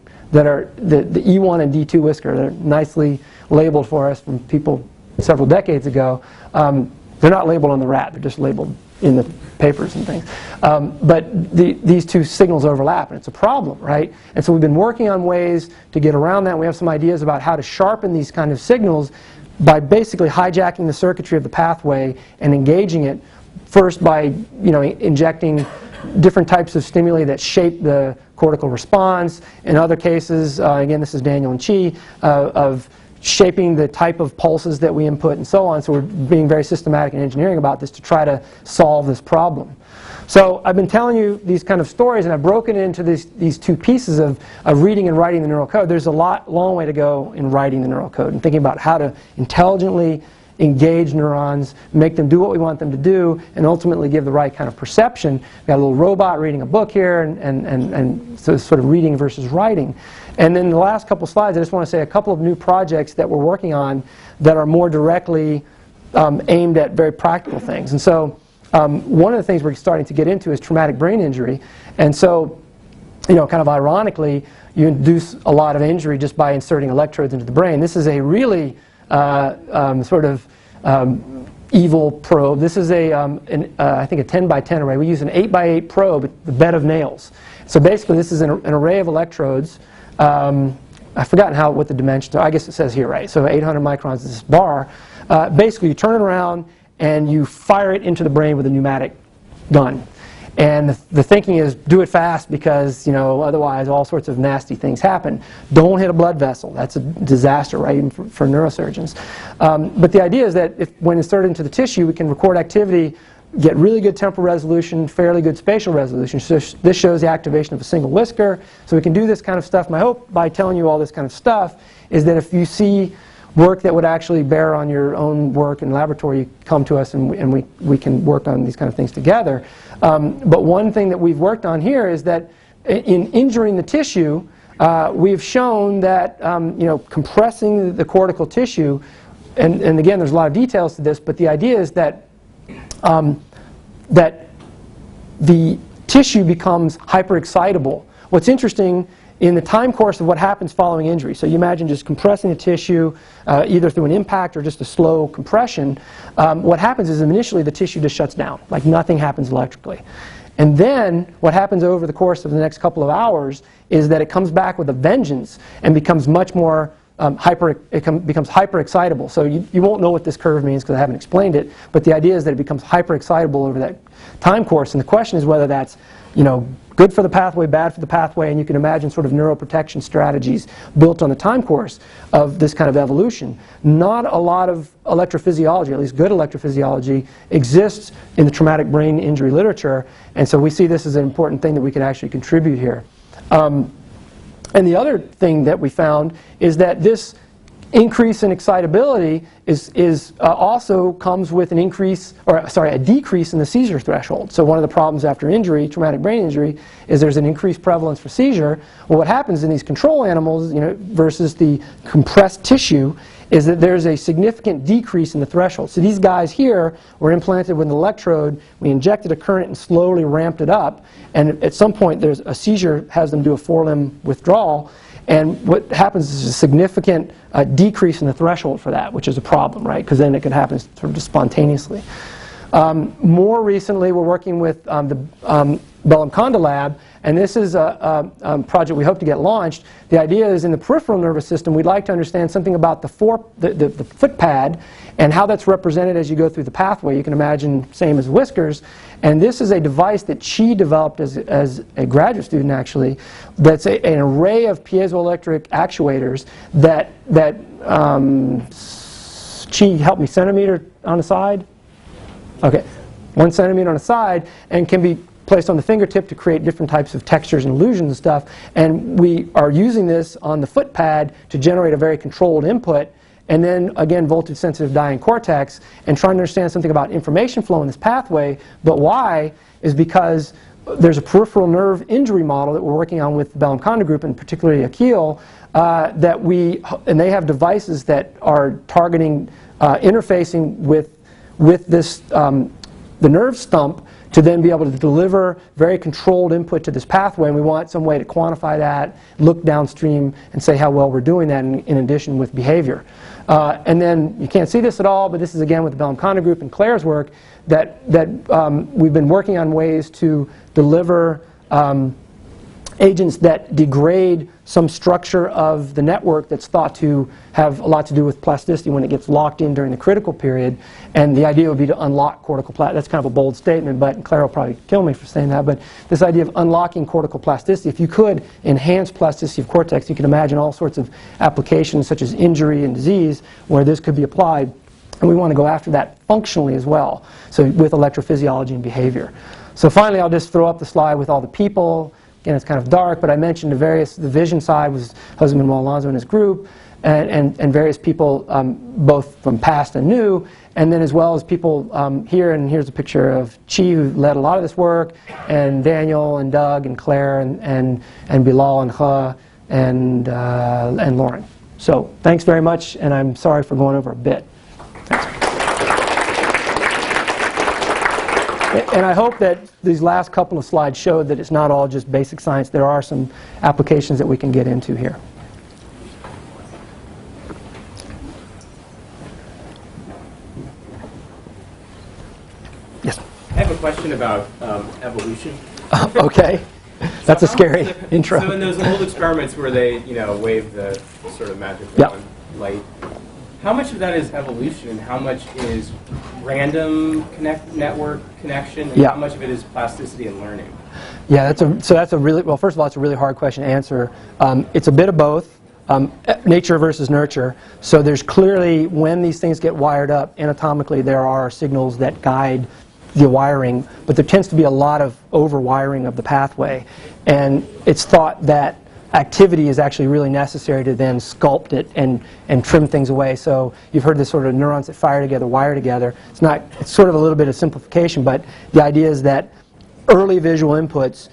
the E1 and D2 whisker. They're nicely labeled for us from people several decades ago. They're not labeled on the rat, they're just labeled in the papers and things. But these two signals overlap, and it's a problem, right? And so we've been working on ways to get around that. We have some ideas about how to sharpen these kind of signals by basically hijacking the circuitry of the pathway and engaging it first by injecting different types of stimuli that shape the cortical response. In other cases, again, this is Daniel and Chi, of shaping the type of pulses that we input and so on. So we're being very systematic in engineering about this to try to solve this problem. So I've been telling you these kind of stories, and I've broken it into these two pieces of reading and writing the neural code. There's a long way to go in writing the neural code and thinking about how to intelligently engage neurons, make them do what we want them to do, and ultimately give the right kind of perception. We've got a little robot reading a book here, and so it's sort of reading versus writing. And then the last couple slides, I just want to say a couple of new projects that we're working on that are more directly aimed at very practical things. And so one of the things we're starting to get into is traumatic brain injury. And so, kind of ironically, you induce a lot of injury just by inserting electrodes into the brain. This is a really sort of evil probe. This is I think a 10 by 10 array. We use an 8 by 8 probe, the bed of nails. So basically this is an array of electrodes. I've forgotten what the dimensions are. I guess it says here, right? So 800 microns is this bar. Basically you turn it around and you fire it into the brain with a pneumatic gun. And the thinking is, do it fast because, otherwise all sorts of nasty things happen. Don't hit a blood vessel. That's a disaster, right, even for neurosurgeons. But the idea is that when inserted into the tissue, we can record activity, get really good temporal resolution, fairly good spatial resolution. So this shows the activation of a single whisker. So we can do this kind of stuff. My hope by telling you all this kind of stuff is that if you see work that would actually bear on your own work in laboratory, you come to us and we can work on these kind of things together. But one thing that we've worked on here is that in injuring the tissue, we've shown that compressing the cortical tissue, and again there's a lot of details to this, but the idea is that that the tissue becomes hyperexcitable. What's interesting in the time course of what happens following injury. So you imagine just compressing the tissue either through an impact or just a slow compression. What happens is initially the tissue just shuts down, like nothing happens electrically. And then what happens over the course of the next couple of hours is that it comes back with a vengeance and becomes much more becomes hyperexcitable. So you won't know what this curve means because I haven't explained it, but the idea is that it becomes hyperexcitable over that time course. And the question is whether that's good for the pathway, bad for the pathway, and you can imagine sort of neuroprotection strategies built on the time course of this kind of evolution. Not a lot of electrophysiology, at least good electrophysiology, exists in the traumatic brain injury literature, and so we see this as an important thing that we can actually contribute here. And the other thing that we found is that this increase in excitability also comes with an a decrease in the seizure threshold. So one of the problems after injury, traumatic brain injury, is there's an increased prevalence for seizure. Well, what happens in these control animals, versus the compressed tissue, is that there's a significant decrease in the threshold. So these guys here were implanted with an electrode. We injected a current and slowly ramped it up. And at some point, there's a seizure has them do a forelimb withdrawal. And what happens is a significant decrease in the threshold for that, which is a problem, right? Because then it can happen sort of just spontaneously. More recently, we're working with the Bellum Conda Lab, and this is a project we hope to get launched. The idea is in the peripheral nervous system, we'd like to understand something about the foot pad and how that's represented as you go through the pathway. You can imagine same as whiskers. And this is a device that Chi developed as a graduate student, actually, that's an array of piezoelectric actuators that Chi, help me, centimeter on the side? Okay, 1 centimeter on the side, and can be placed on the fingertip to create different types of textures and illusions and stuff. And we are using this on the foot pad to generate a very controlled input, and then again voltage sensitive dying cortex, and trying to understand something about information flow in this pathway. But why is because there's a peripheral nerve injury model that we're working on with the Bellum Conda group, and particularly Akil, and they have devices that are targeting interfacing with this the nerve stump to then be able to deliver very controlled input to this pathway, and we want some way to quantify that, look downstream, and say how well we're doing that in addition with behavior. And then, you can't see this at all, but this is again with the Bellum Conda group and Claire's work, that we've been working on ways to deliver agents that degrade some structure of the network that's thought to have a lot to do with plasticity when it gets locked in during the critical period. And the idea would be to unlock cortical plasticity. That's kind of a bold statement, but Claire will probably kill me for saying that. But this idea of unlocking cortical plasticity, if you could enhance plasticity of cortex, you can imagine all sorts of applications such as injury and disease where this could be applied. And we want to go after that functionally as well, so with electrophysiology and behavior. So finally, I'll just throw up the slide with all the people. Again, it's kind of dark, but I mentioned the vision side was Jose Manuel Alonso and his group, and various people, both from past and new, and then as well as people here, and here's a picture of Chi, who led a lot of this work, and Daniel, and Doug, and Claire, and Bilal, and Kha, and Lauren. So thanks very much, and I'm sorry for going over a bit. And I hope that these last couple of slides showed that it's not all just basic science. There are some applications that we can get into here. Yes? I have a question about evolution. Okay. That's a scary intro. So in those old experiments where they, wave the sort of magic wand light, how much of that is evolution and how much is random network connection, and how much of it is plasticity and learning? Yeah, that's a really, well, first of all, it's a really hard question to answer. It's a bit of both, nature versus nurture. So there's clearly, when these things get wired up anatomically, there are signals that guide the wiring, but there tends to be a lot of over-wiring of the pathway. And it's thought that activity is actually really necessary to then sculpt it and trim things away. So you've heard this sort of neurons that fire together, wire together. It's sort of a little bit of simplification, but the idea is that early visual inputs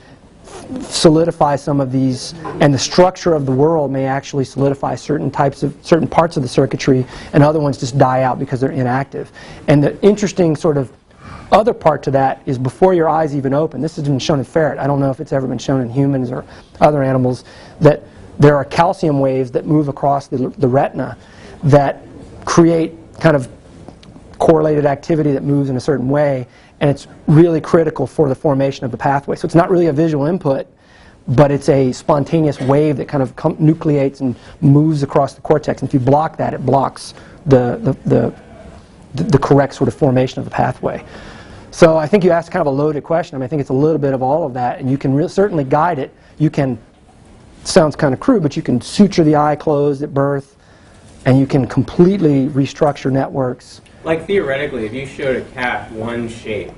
solidify some of these, and the structure of the world may actually solidify certain parts of the circuitry, and other ones just die out because they're inactive. And the interesting sort of other part to that is before your eyes even open. This has been shown in ferret. I don't know if it's ever been shown in humans or other animals, that there are calcium waves that move across the retina that create kind of correlated activity that moves in a certain way, and it's really critical for the formation of the pathway. So it's not really a visual input, but it's a spontaneous wave that kind of nucleates and moves across the cortex. And if you block that, it blocks the correct sort of formation of the pathway. So I think you asked kind of a loaded question. I mean, I think it's a little bit of all of that, and you can certainly guide it. You can, sounds kind of crude, but you can suture the eye closed at birth, and you can completely restructure networks. Like theoretically, if you showed a cat one shape,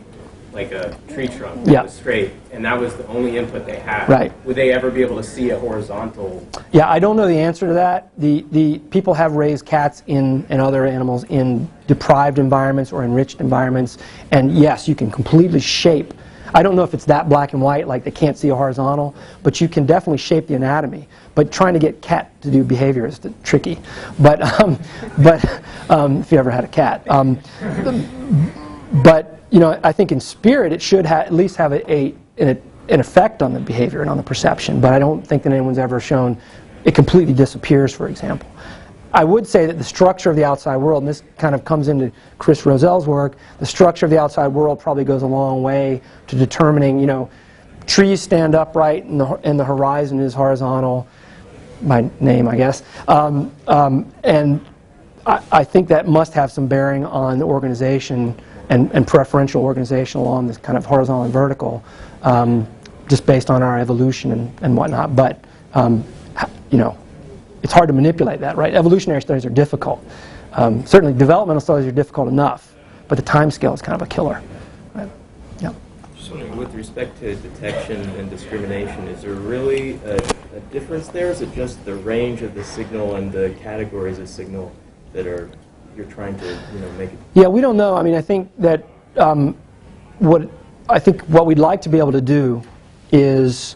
like a tree trunk that was straight, and that was the only input they had, would they ever be able to see a horizontal? Yeah, I don't know the answer to that. The people have raised cats and other animals in deprived environments or enriched environments, and yes, you can completely shape I don't know if it's that black and white, like they can't see a horizontal, but you can definitely shape the anatomy. But trying to get cat to do behavior is tricky. But if you ever had a cat. But I think in spirit it should at least have an effect on the behavior and on the perception. But I don't think that anyone's ever shown it completely disappears, for example. I would say that the structure of the outside world, and this kind of comes into Chris Rosel's work, the structure of the outside world probably goes a long way to determining, trees stand upright and the horizon is horizontal, my name, I guess. And I think that must have some bearing on the organization and preferential organization along this kind of horizontal and vertical, just based on our evolution and whatnot. But, it's hard to manipulate that, right? Evolutionary studies are difficult. Certainly developmental studies are difficult enough, but the time scale is kind of a killer. Right? Yeah. Just wondering, with respect to detection and discrimination, is there really a difference there? Is it just the range of the signal and the categories of signal that you're trying to make it? Yeah, we don't know. I mean, I think that what we'd like to be able to do is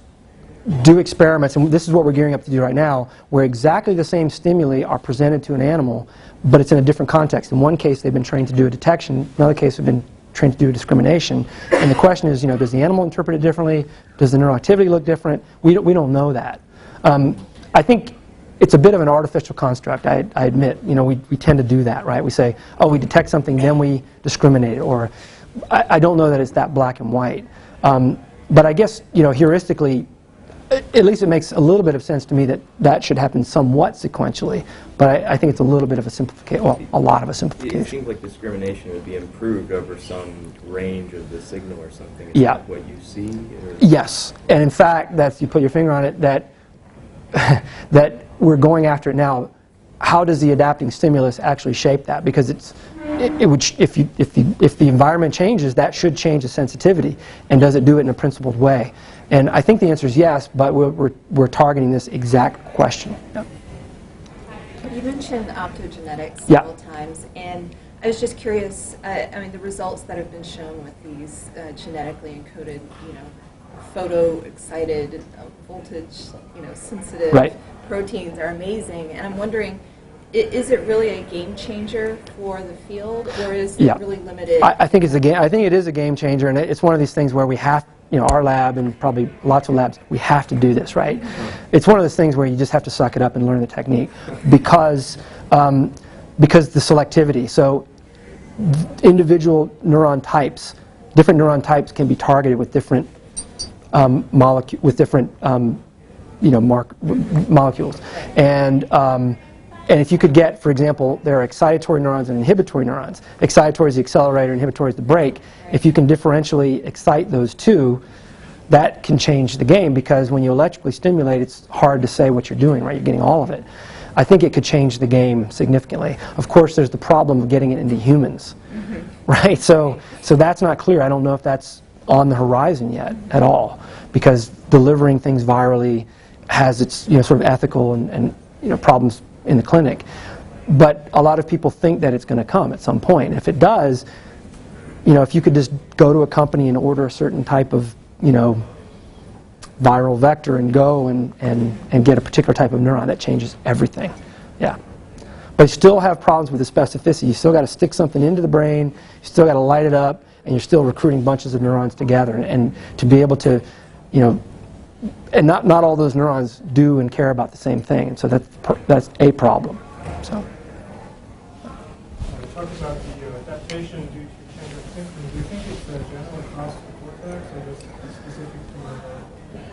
do experiments, and this is what we're gearing up to do right now, where exactly the same stimuli are presented to an animal, but it's in a different context. In one case, they've been trained to do a detection. In another case, they've been trained to do a discrimination. And the question is, does the animal interpret it differently? Does the neural activity look different? We don't know that. I think it's a bit of an artificial construct, I admit. We tend to do that, right? We say, oh, we detect something, then we discriminate it. Or I don't know that it's that black and white. But I guess, heuristically, at least it makes a little bit of sense to me that should happen somewhat sequentially, but I think it's a little bit of a simplification, well, a lot of a simplification. It seems like discrimination would be improved over some range of the signal or something. Is Yeah. that what you see? Or? Yes, and in fact, you put your finger on it, that that we're going after it now. How does the adapting stimulus actually shape that? Because it would if the environment changes, that should change the sensitivity, and does it do it in a principled way? And I think the answer is yes, but we're targeting this exact question. Yep. You mentioned optogenetics Yeah. several times, and I was just curious. The results that have been shown with these genetically encoded, photo-excited, voltage, sensitive Right. proteins are amazing. And I'm wondering, is it really a game changer for the field, or is it really limited? I think it's a game. I think it is a game changer, and it's one of these things where we have, our lab and probably lots of labs, we have to do this, right? It's one of those things where you just have to suck it up and learn the technique because the selectivity. So individual neuron types, different neuron types can be targeted with different molecules, and if you could get, for example, there are excitatory neurons and inhibitory neurons. Excitatory is the accelerator, inhibitory is the brake. If you can differentially excite those two, that can change the game, because when you electrically stimulate, it's hard to say what you're doing, right? You're getting all of it. I think it could change the game significantly. Of course, there's the problem of getting it into humans, right? So that's not clear. I don't know if that's on the horizon yet at all, because delivering things virally has its sort of ethical and problems in the clinic. But a lot of people think that it's going to come at some point. If it does, if you could just go to a company and order a certain type of viral vector and go and get a particular type of neuron, that changes everything. Yeah. But you still have problems with the specificity. You still got to stick something into the brain, you still got to light it up, and you're still recruiting bunches of neurons together. And to be able to, and not all those neurons do and care about the same thing. And so that's a problem. So. Talk about the adaptation due to change of symptoms. Do you think it's general across the cortex, or just specific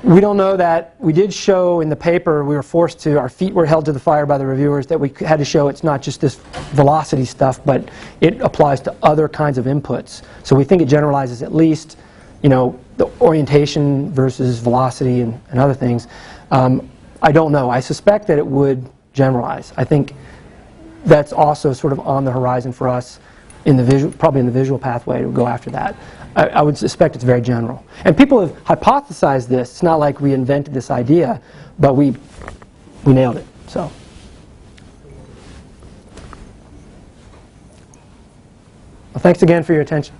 to We don't know that. We did show in the paper, we were forced to, our feet were held to the fire by the reviewers, that we had to show it's not just this velocity stuff, but it applies to other kinds of inputs. So we think it generalizes at least, the orientation versus velocity and other things. I don't know. I suspect that it would generalize. I think that's also sort of on the horizon for us in the visual, probably in the visual pathway to go after that. I would suspect it's very general. And people have hypothesized this. It's not like we invented this idea, but we nailed it. So. Well, thanks again for your attention.